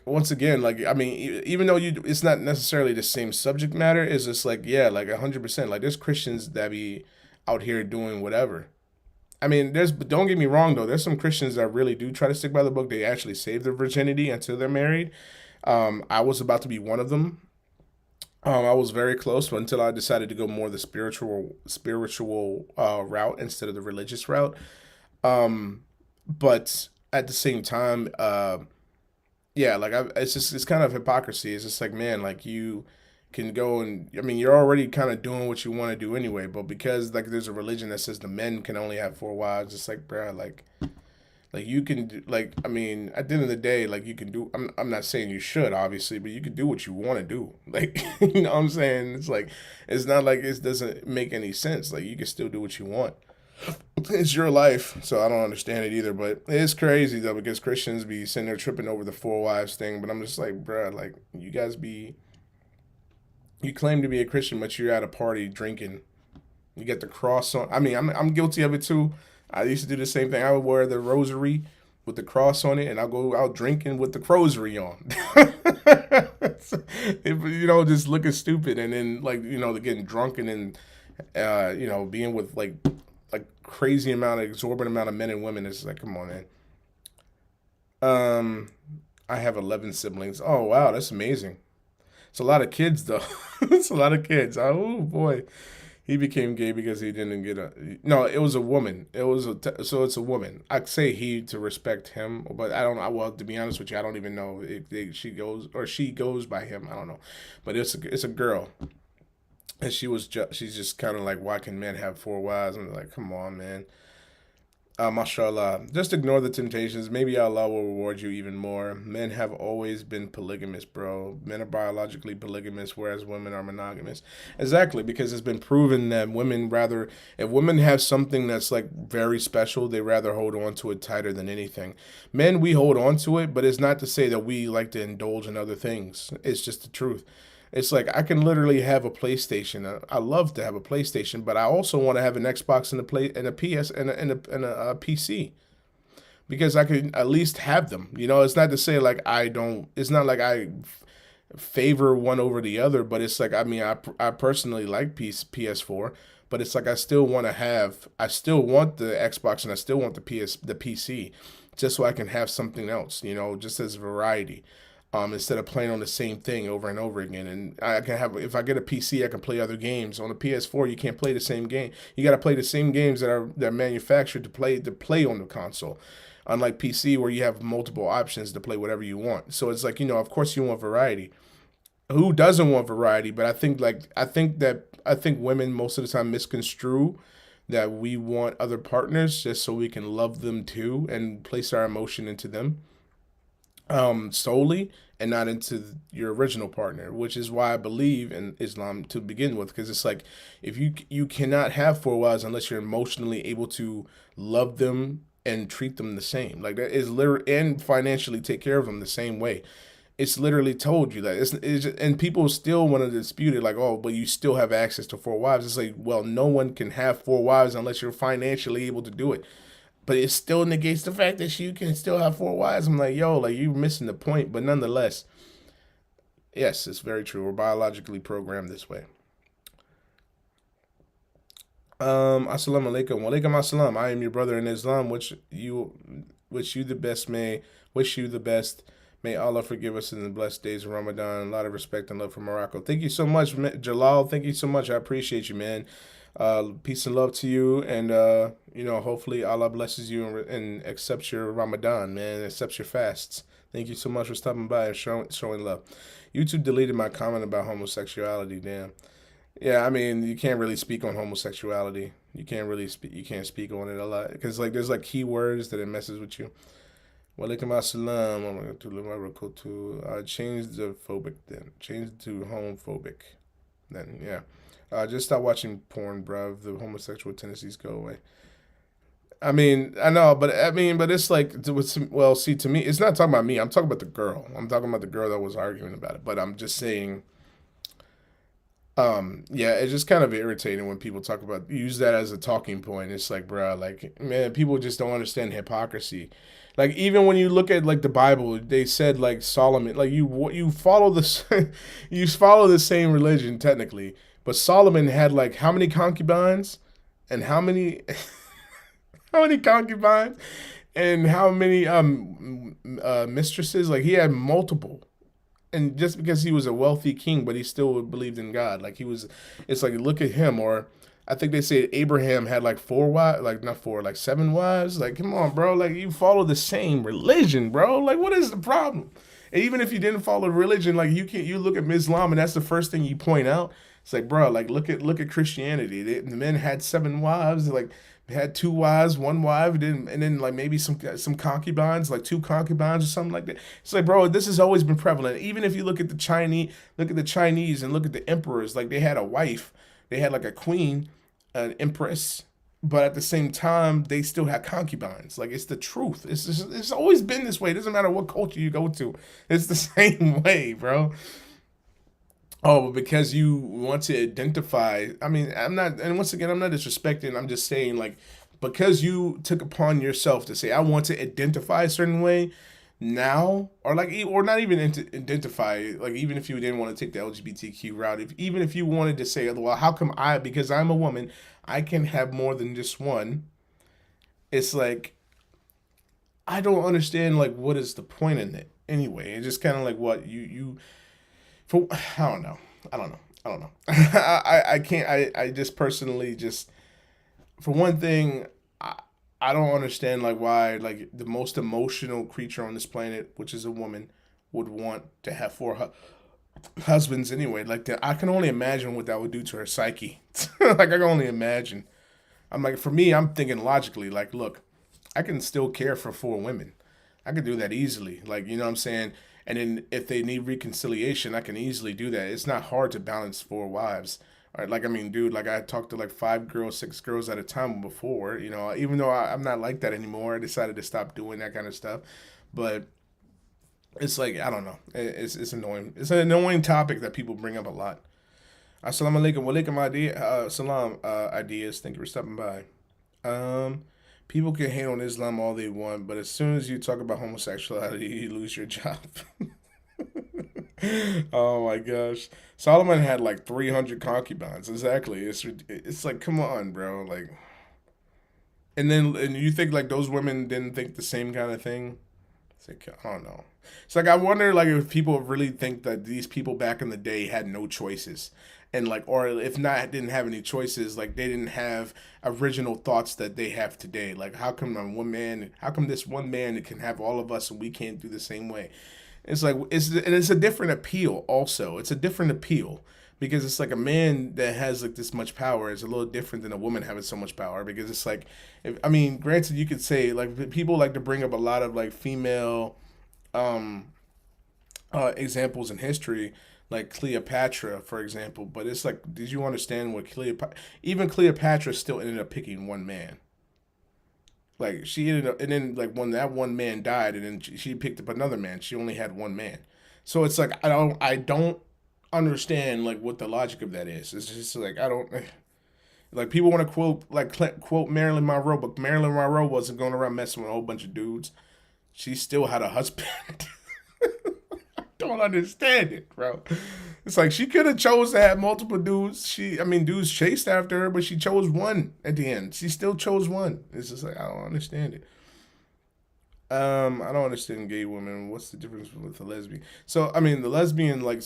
A: once again like I mean even though it's not necessarily the same subject matter, it's just like yeah like 100% like there's Christians that be out here doing whatever. I mean don't get me wrong though, there's some Christians that really do try to stick by the book. They actually save their virginity until they're married. I was about to be one of them. I was very close until I decided to go more the spiritual route instead of the religious route. um but at the same time yeah, like it's kind of hypocrisy. It's just like, man, like you can go and I mean, you're already kind of doing what you want to do anyway. But because like there's a religion that says the men can only have four wives, it's like, bruh, like you can do, like I mean, at the end of the day, like you can do. I'm not saying you should, obviously, but you can do what you want to do. Like you know what I'm saying? It's like it's not like it doesn't make any sense. Like you can still do what you want. It's your life, so I don't understand it either. But it's crazy though because Christians be sitting there tripping over the four wives thing. But I'm just like, bruh, like you claim to be a Christian, but you're at a party drinking. You get the cross on. I mean, I'm guilty of it too. I used to do the same thing. I would wear the rosary with the cross on it, and I'll go out drinking with the crosary on. Just looking stupid, and then like getting drunk, and then being with like crazy amount, exorbitant amount of men and women. It's like, come on, man. Um, I have 11 siblings. Oh wow, that's amazing. It's a lot of kids though. It's a lot of kids. Oh boy, he became gay because he didn't get a. No, it was a woman. So it's a woman. I say he to respect him, but I don't. Well, to be honest with you, I don't even know if she goes by him. I don't know, but it's a girl, and she's just kind of like, why can men have four wives? I'm like, come on, man. Mashallah. Just ignore the temptations. Maybe Allah will reward you even more. Men have always been polygamous, bro. Men are biologically polygamous, whereas women are monogamous. Exactly, because it's been proven that if women have something that's like very special, they rather hold on to it tighter than anything. Men, we hold on to it, but it's not to say that we like to indulge in other things. It's just the truth. It's like I can literally have a PlayStation. I love to have a PlayStation, but I also want to have an Xbox and a PS and a PC because I can at least have them. You know, it's not to say like I don't. It's not like I favor one over the other, but it's like I personally like PS4, but it's like I still want the Xbox and I still want the PC, just so I can have something else. You know, just as variety instead of playing on the same thing over and over again. And I can have, if I get a PC, I can play other games. On a PS4, you can't play the same game. You got to play the same games that are manufactured to play on the console. Unlike PC, where you have multiple options to play whatever you want. So it's like, of course you want variety. Who doesn't want variety? But I think women most of the time misconstrue that we want other partners just so we can love them too and place our emotion into them solely and not into your original partner, which is why I believe in Islam to begin with, because it's like if you cannot have four wives unless you're emotionally able to love them and treat them the same, like that is literally, and financially take care of them the same way. It's literally told you that it's just, and people still want to dispute it, like, oh, but you still have access to four wives. It's like, well, no one can have four wives unless you're financially able to do it, but it still negates the fact that you can still have four wives. I'm like, yo, like you're missing the point. But nonetheless, yes, it's very true. We're biologically programmed this way. Assalamu alaikum. Wa alaikum assalam. I am your brother in Islam, which you the best may wish you the best. May Allah forgive us in the blessed days of Ramadan. A lot of respect and love from Morocco. Thank you so much, Jalal. Thank you so much. I appreciate you, man. Peace and love to you, and hopefully Allah blesses you and accepts your Ramadan, man, accepts your fasts. Thank you so much for stopping by and showing love. YouTube deleted my comment about homosexuality. Damn. Yeah, I mean, you can't really speak on homosexuality. You can't really speak. You can't speak on it a lot because like there's like keywords that it messes with you. Walaikum assalam. I'm going to change the phobic then. Change to homophobic. Then yeah. Just stop watching porn, bruv. The homosexual tendencies go away. I mean, I know, but it's like, well, see, to me, it's not talking about me. I'm talking about the girl. I'm talking about the girl that was arguing about it. But I'm just saying, yeah, it's just kind of irritating when people use that as a talking point. It's like, bruh, like, man, people just don't understand hypocrisy. Like, even when you look at like the Bible, they said like Solomon, like you follow this, you follow the same religion technically. But Solomon had like how many concubines and how many how many concubines and how many mistresses? Like he had multiple. And just because he was a wealthy king, but he still believed in God. Like it's like look at him. Or I think they say Abraham had like four wives, like not four, like seven wives. Like come on, bro. Like you follow the same religion, bro. Like what is the problem? And even if you didn't follow religion, like you look at Islam and that's the first thing you point out. It's like, bro, like look at Christianity. The men had seven wives, like they had two wives, one wife, and then like maybe some concubines, like two concubines or something like that. It's like, bro, this has always been prevalent. Even if you look at the Chinese and look at the emperors, like they had a wife, they had like a queen, an empress, but at the same time they still had concubines. Like it's the truth. It's always been this way. It doesn't matter what culture you go to. It's the same way, bro. Oh, but because you want to identify, I mean, I'm not, and once again, I'm not disrespecting, I'm just saying, like, because you took upon yourself to say, I want to identify a certain way now, or like, or not even identify, like, even if you didn't want to take the LGBTQ route, even if you wanted to say, well, how come because I'm a woman, I can have more than just one, it's like, I don't understand, like, what is the point in it anyway? It's just kind of like what for I don't know. I don't know. I can't. I just personally just for one thing, I don't understand like why like the most emotional creature on this planet, which is a woman, would want to have four husbands anyway. Like that, I can only imagine what that would do to her psyche. Like I can only imagine. I'm like for me, I'm thinking logically. Like look. I can still care for 4 women. I could do that easily. Like, you know what I'm saying? And then if they need reconciliation, I can easily do that. It's not hard to balance 4 wives. All right, like I mean, dude, like I talked to like 5 girls, 6 girls at a time before. You know, even though I'm not like that anymore, I decided to stop doing that kind of stuff. But it's like I don't know. It's annoying. It's an annoying topic that people bring up a lot. Assalamu alaikum, walaikum idea, salam ideas. Thank you for stopping by. Um, People can hate on Islam all they want, but as soon as you talk about homosexuality, you lose your job. Oh my gosh, Solomon had like 300 concubines. Exactly. It's like come on, bro. Like, and you think like those women didn't think the same kind of thing? It's like I don't know. It's like I wonder like if people really think that these people back in the day had no choices, and like or if not didn't have any choices, like they didn't have original thoughts that they have today. Like how come one man? How come this one man can have all of us and we can't do the same way? It's like it's a different appeal. Also, it's a different appeal because it's like a man that has like this much power is a little different than a woman having so much power because it's like if, I mean granted you could say like people like to bring up a lot of like female um examples in history like Cleopatra for example, but it's like did you understand what Cleopatra even Cleopatra still ended up picking one man. Like she ended up and then like when that one man died and then she picked up another man, she only had one man. So it's like I don't understand like what the logic of that is. It's just like I don't like people want to quote Marilyn Monroe, but Marilyn Monroe wasn't going around messing with a whole bunch of dudes. She still had a husband. I don't understand it, bro. It's like she could have chose to have multiple dudes. I mean, dudes chased after her, but she chose one at the end. She still chose one. It's just like I don't understand it. I don't understand gay women. What's the difference with a lesbian? So, I mean, the lesbian, like,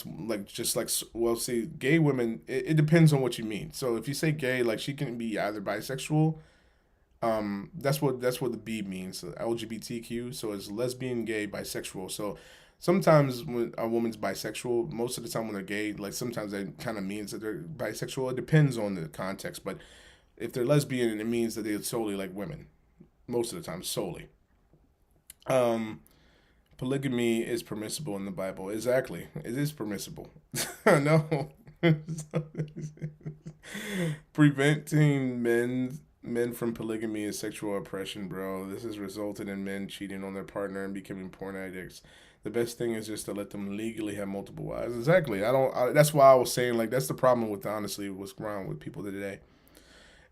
A: just like, well, see, gay women, it depends on what you mean. So, if you say gay, like, she can be either bisexual. That's what the B means, so LGBTQ. So, it's lesbian, gay, bisexual. So, sometimes when a woman's bisexual, most of the time when they're gay, like, sometimes that kind of means that they're bisexual. It depends on the context, but if they're lesbian, it means that they're solely like women. Most of the time, solely. Um, Polygamy is permissible in the Bible. Exactly. It is permissible. No. Preventing men from polygamy is sexual oppression, bro. This has resulted in men cheating on their partner and becoming porn addicts. The best thing is just to let them legally have multiple wives. Exactly. That's why I was saying like that's the problem with honestly what's wrong with people today.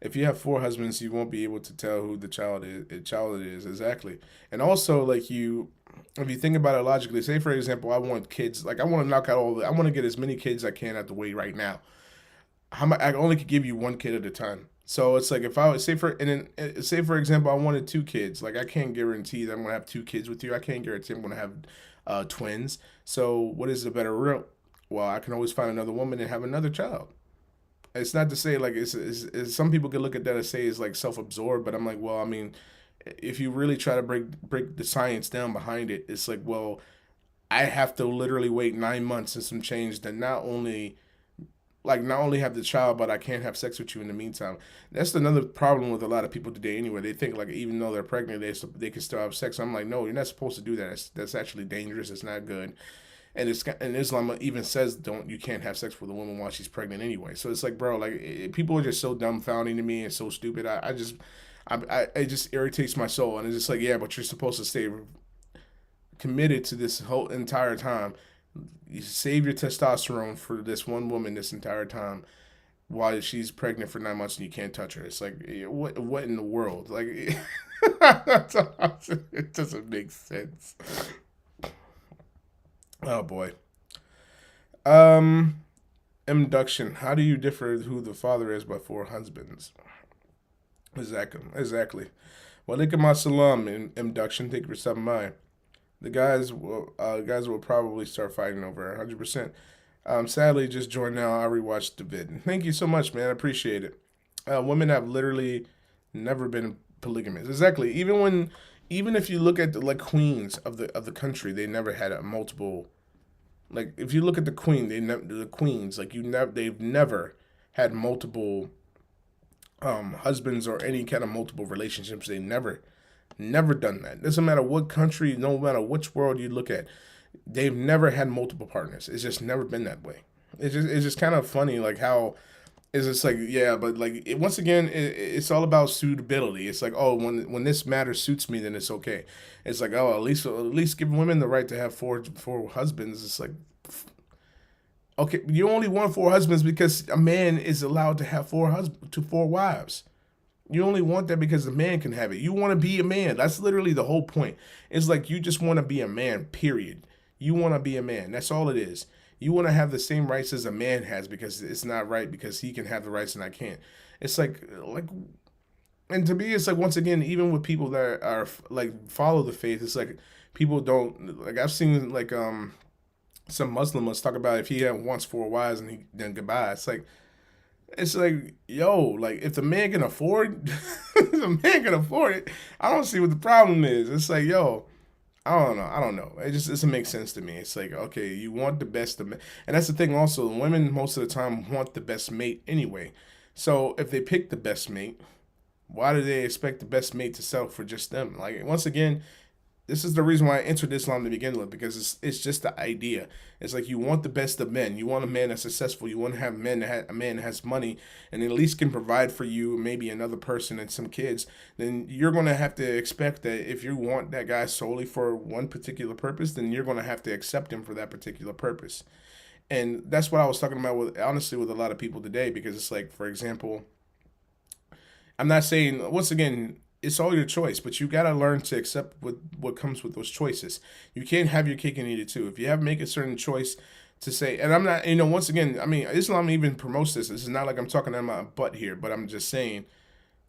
A: If you have 4 husbands, you won't be able to tell who the child it is exactly. And also, like if you think about it logically, say for example, I want kids, like I want to knock out I want to get as many kids I can out the way right now. I only could give you one kid at a time. So it's like if I would say say for example I wanted 2 kids, like I can't guarantee that I'm gonna have 2 kids with you. I can't guarantee I'm gonna have twins. So what is the better route? Well, I can always find another woman and have another child. It's not to say like it's some people could look at that and say it's like self-absorbed, but I'm like, well, I mean, if you really try to break the science down behind it, it's like, well, I have to literally wait 9 months and some change to not only have the child, but I can't have sex with you in the meantime. That's another problem with a lot of people today. Anyway, they think like even though they're pregnant, they can still have sex. I'm like, no, you're not supposed to do that. That's actually dangerous. It's not good. And Islam even says don't you can't have sex with a woman while she's pregnant anyway. So it's like, bro, like people are just so dumbfounding to me and so stupid. It just irritates my soul, and it's just like, yeah, but you're supposed to stay committed to this whole entire time. You save your testosterone for this one woman this entire time while she's pregnant for 9 months and you can't touch her. It's like what in the world? Like it doesn't make sense. Oh boy. Um, Induction. How do you differ who the father is by 4 husbands? Exactly. Exactly. Walaikum assalam in induction. Thank you for stopping by. The guys will probably start fighting over 100%. Sadly, just joined now. I rewatched the vid. Thank you so much, man. I appreciate it. Women have literally never been polygamous. Exactly. Even if you look at the like queens of the country, they never had a multiple. Like if you look at the queens, like they've never had multiple husbands or any kind of multiple relationships. They never. Never done that. Doesn't matter what country, no matter which world you look at, they've never had multiple partners. It's just never been that way. It's just kind of funny, like how it's just like, yeah, but like once again, it's all about suitability. It's like, oh, when this matter suits me, then it's okay. It's like, oh, at least give women the right to have four husbands. It's like, okay, you only want four husbands because a man is allowed to have four wives. You only want that because the man can have it. You want to be a man. That's literally the whole point. It's like you just want to be a man, period. You want to be a man. That's all it is. You want to have the same rights as a man has because it's not right because he can have the rights and I can't. It's like and to me it's like once again even with people that are like follow the faith, it's like people don't like I've seen like some Muslims talk about if he wants four wives and he then goodbye. It's like, yo, like if the man can afford, if the man can afford it, I don't see what the problem is. It's like, yo, I don't know. It just doesn't make sense to me. It's like, okay, you want the best of, and that's the thing. Also, women most of the time want the best mate anyway. So if they pick the best mate, why do they expect the best mate to settle for just them? Like once again, this is the reason why I entered Islam to begin with because it's just the idea. It's like you want the best of men. You want a man that's successful. You want to have a man that has money and at least can provide for you, maybe another person and some kids. Then you're going to have to expect that if you want that guy solely for one particular purpose, then you're going to have to accept him for that particular purpose. And that's what I was talking about with honestly with a lot of people today because it's like, for example, I'm not saying once again it's all your choice, but you gotta learn to accept what comes with those choices. You can't have your cake and eat it too. If you have make a certain choice to say, and I'm not, once again, I mean, Islam even promotes this. This is not like I'm talking out my butt here, but I'm just saying,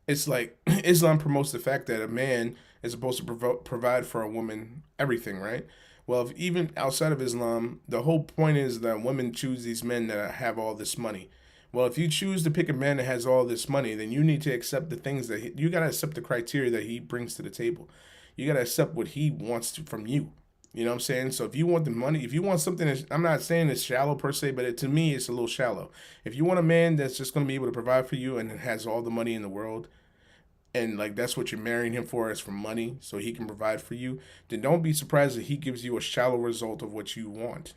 A: it's like Islam promotes the fact that a man is supposed to provide for a woman everything, right? Well, if even outside of Islam, the whole point is that women choose these men that have all this money. Well, if you choose to pick a man that has all this money, then you need to accept the things that you got to accept the criteria that he brings to the table. You got to accept what he wants from you. You know what I'm saying? So if you want the money, if you want something that's, I'm not saying it's shallow per se, but to me, it's a little shallow. If you want a man that's just going to be able to provide for you and has all the money in the world, and like that's what you're marrying him for is for money so he can provide for you, then don't be surprised if he gives you a shallow result of what you want,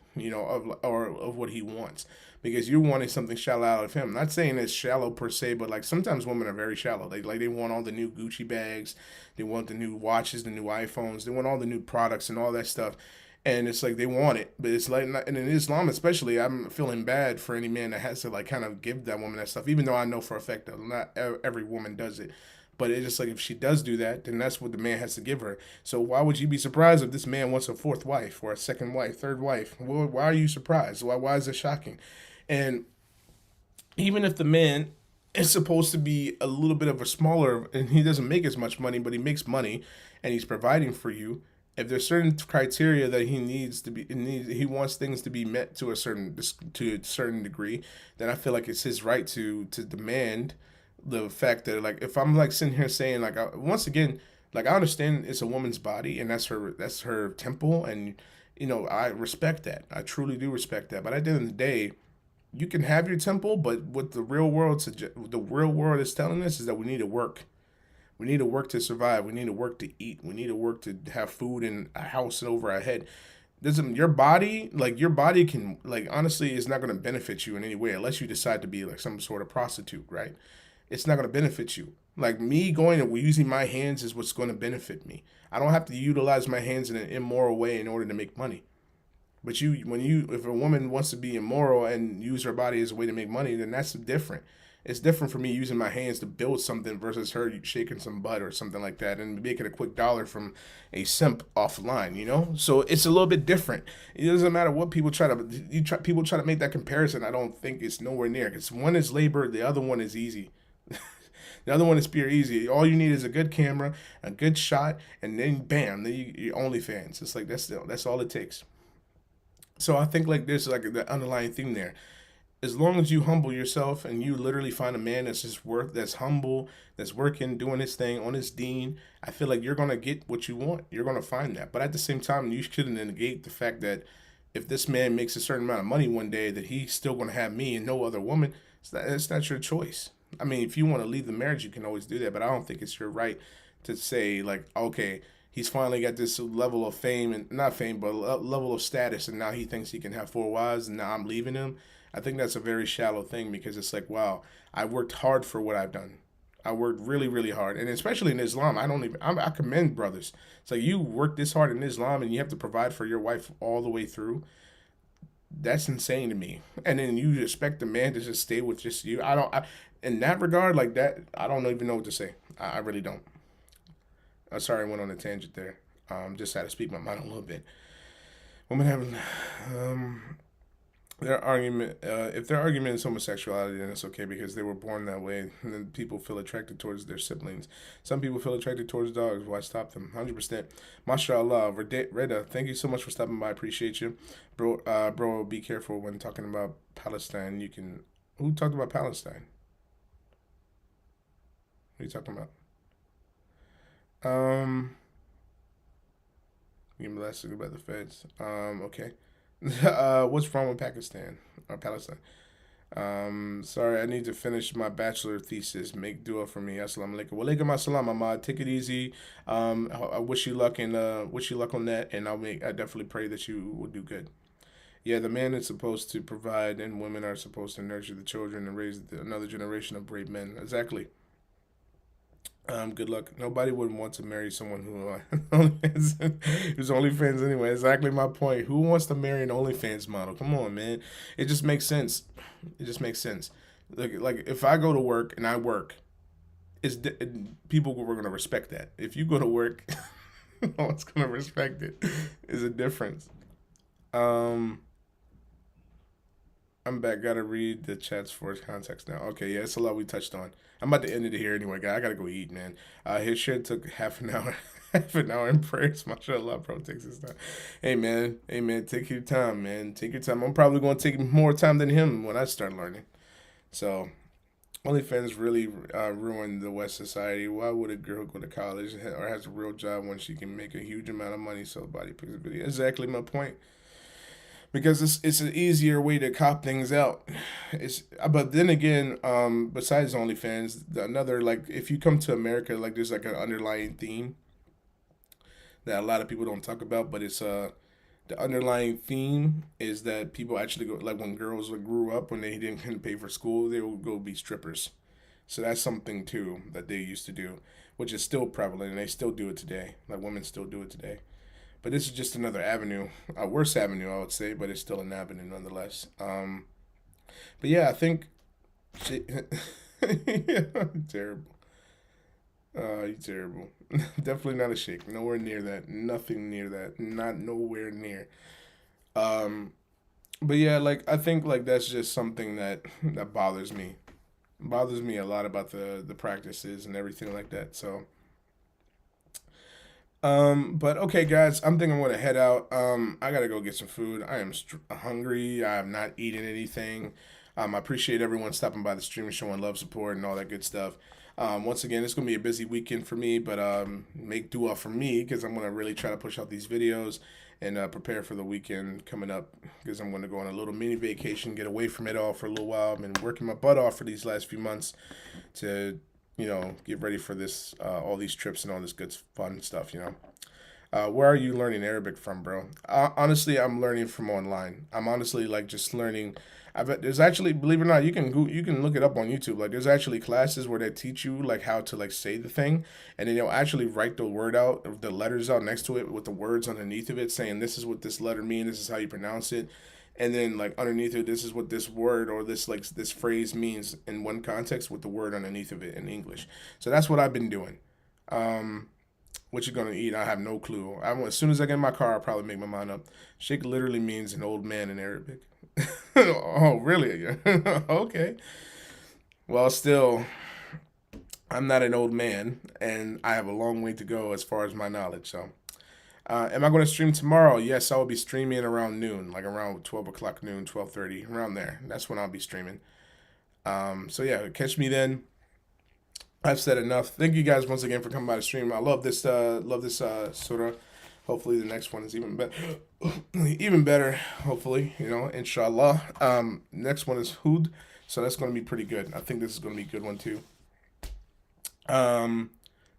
A: or of what he wants, because you're wanting something shallow out of him. Not saying it's shallow per se, but like sometimes women are very shallow. They want all the new Gucci bags, they want the new watches, the new iPhones, they want all the new products and all that stuff. And it's like they want it, but it's like, and in Islam especially, I'm feeling bad for any man that has to like kind of give that woman that stuff. Even though I know for a fact that not every woman does it, but it's just like if she does do that, then that's what the man has to give her. So why would you be surprised if this man wants a fourth wife or a second wife, third wife? Well, why are you surprised? Why is it shocking? And even if the man is supposed to be a little bit of a smaller, and he doesn't make as much money, but he makes money, and he's providing for you. If there's certain criteria that he needs to be, he wants things to be met to a certain degree, then I feel like it's his right to demand the fact that like if I'm like sitting here saying like once again like I understand it's a woman's body and that's her temple, and I respect that. I truly do respect that. But at the end of the day, you can have your temple, but what the real world is telling us is that we need to work. We need to work to survive. We need to work to eat. We need to work to have food and a house over our head. Doesn't your body can like honestly is not going to benefit you in any way unless you decide to be like some sort of prostitute, right? It's not going to benefit you. Like me going and using my hands is what's going to benefit me. I don't have to utilize my hands in an immoral way in order to make money. But if a woman wants to be immoral and use her body as a way to make money, then that's different. It's different for me using my hands to build something versus her shaking some butt or something like that and making a quick dollar from a simp offline. So it's a little bit different. It doesn't matter what people try to make that comparison. I don't think it's nowhere near because one is labor, the other one is easy. The other one is pure easy. All you need is a good camera, a good shot, and then bam, then you're OnlyFans. It's like that's all it takes. So I think like there's like the underlying theme there. As long as you humble yourself and you literally find a man that's humble, that's working, doing his thing on his deen, I feel like you're gonna get what you want. You're gonna find that. But at the same time, you shouldn't negate the fact that if this man makes a certain amount of money one day, that he's still gonna have me and no other woman. It's not your choice. I mean, if you want to leave the marriage, you can always do that, but I don't think it's your right to say like, okay, he's finally got this level of fame and not fame, but level of status, and now he thinks he can have four wives, and now I'm leaving him. I think that's a very shallow thing because it's like, wow, I worked hard for what I've done. I worked really, really hard, and especially in Islam, I commend brothers. It's like you work this hard in Islam, and you have to provide for your wife all the way through. That's insane to me. And then you expect the man to just stay with just you. In that regard, like that, I don't even know what to say. I really don't. Sorry, I went on a tangent there. Just had to speak my mind a little bit. Women having their argument. If their argument is homosexuality, then it's okay because they were born that way. And then people feel attracted towards their siblings. Some people feel attracted towards dogs. Why stop them? 100%. MashaAllah. Reda, thank you so much for stopping by. I appreciate you, bro. Bro, be careful when talking about Palestine. You can. Who talked about Palestine? What are you talking about? Give me last about the feds. Okay. What's wrong with Pakistan or Palestine? Sorry, I need to finish my bachelor thesis. Make dua for me. Assalamu alaikum. Walaikum assalam, Ahmad. Take it easy. I wish you luck and wish you luck on that, and I definitely pray that you will do good. Yeah, the man is supposed to provide, and women are supposed to nurture the children and raise another generation of brave men. Exactly. Good luck. Nobody would want to marry someone who's OnlyFans anyway. Exactly my point. Who wants to marry an OnlyFans model? Come on, man. It just makes sense. It just makes sense. Like if I go to work and I work, people were gonna respect that. If you go to work, no one's gonna respect it. Is a difference. Um, I'm back. Gotta read the chats for its context now. Okay, yeah, it's a lot we touched on. I'm about to end it here anyway, guy. I gotta go eat, man. His shit took half an hour, half an hour in prayers. MashaAllah, bro, takes his time. Hey man, take your time, man. Take your time. I'm probably gonna take more time than him when I start learning. So, OnlyFans really ruined the West society. Why would a girl go to college or has a real job when she can make a huge amount of money so body pics a video? Exactly my point because it's an easier way to cop things out. It's but then again, besides OnlyFans, another like if you come to America, like there's like an underlying theme that a lot of people don't talk about, but it's the underlying theme is that people actually go like when girls like, grew up when they didn't couldn't pay for school, they would go be strippers. So that's something too that they used to do, which is still prevalent, and they still do it today. Like women still do it today. But this is just another avenue, a worse avenue, I would say, but it's still an avenue nonetheless. But yeah, I think, shit, terrible. You terrible. Definitely not a shake. Nowhere near that. Nothing near that. Not nowhere near. Um, but yeah, like I think like that's just something that bothers me. Bothers me a lot about the practices and everything like that. So but okay, guys, I'm thinking I'm gonna head out. I gotta go get some food. I am hungry. I have not eaten anything. I appreciate everyone stopping by the stream, showing love, support, and all that good stuff. Once again, it's gonna be a busy weekend for me, but make dua for me because I'm gonna really try to push out these videos and prepare for the weekend coming up because I'm gonna go on a little mini vacation, get away from it all for a little while. I've been working my butt off for these last few months to get ready for this, all these trips and all this good fun stuff. Where are you learning Arabic from, bro? Honestly, I'm learning from online. I'm honestly like just learning. There's actually, believe it or not, you can look it up on YouTube. Like there's actually classes where they teach you like how to like say the thing, and then they'll actually write the word out, the letters out next to it with the words underneath of it, saying this is what this letter means, this is how you pronounce it, and then like underneath it, this is what this word or this phrase means in one context with the word underneath of it in English. So that's what I've been doing. Um, what you gonna eat? I have no clue. As soon as I get in my car, I'll probably make my mind up. Sheikh literally means an old man in Arabic. Oh, really? Okay. Well, still, I'm not an old man, and I have a long way to go as far as my knowledge. So, am I going to stream tomorrow? Yes, I will be streaming around noon, like around 12 o'clock noon, 12:30, around there. That's when I'll be streaming. So yeah, catch me then. I've said enough. Thank you guys once again for coming by the stream. I love this Surah. Hopefully the next one is even better. Even better, hopefully, inshallah. Next one is Hud, so that's going to be pretty good. I think this is going to be a good one too. Um,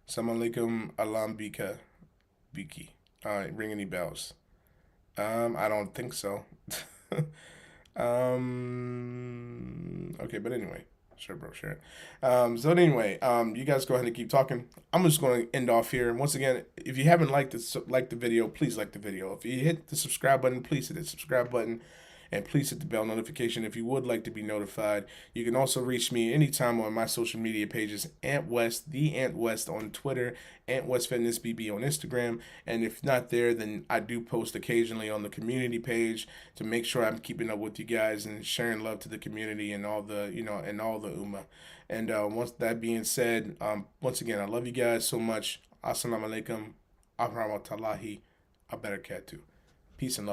A: Assalamu alaikum alam bika biki. Ring any bells? I don't think so. Okay, but anyway. Sure, bro, sure. So anyway, you guys go ahead and keep talking. I'm just going to end off here. And once again, if you haven't liked the video, please like the video. If you hit the subscribe button, please hit the subscribe button. And please hit the bell notification if you would like to be notified. You can also reach me anytime on my social media pages, AntWest, the AntWest on Twitter, AntWestFitnessBB on Instagram. And if not there, then I do post occasionally on the community page to make sure I'm keeping up with you guys and sharing love to the community and all the, and all the ummah. And once that being said, once again, I love you guys so much. Assalamu alaikum, ahramatullahi, abarakatuh. Peace and love.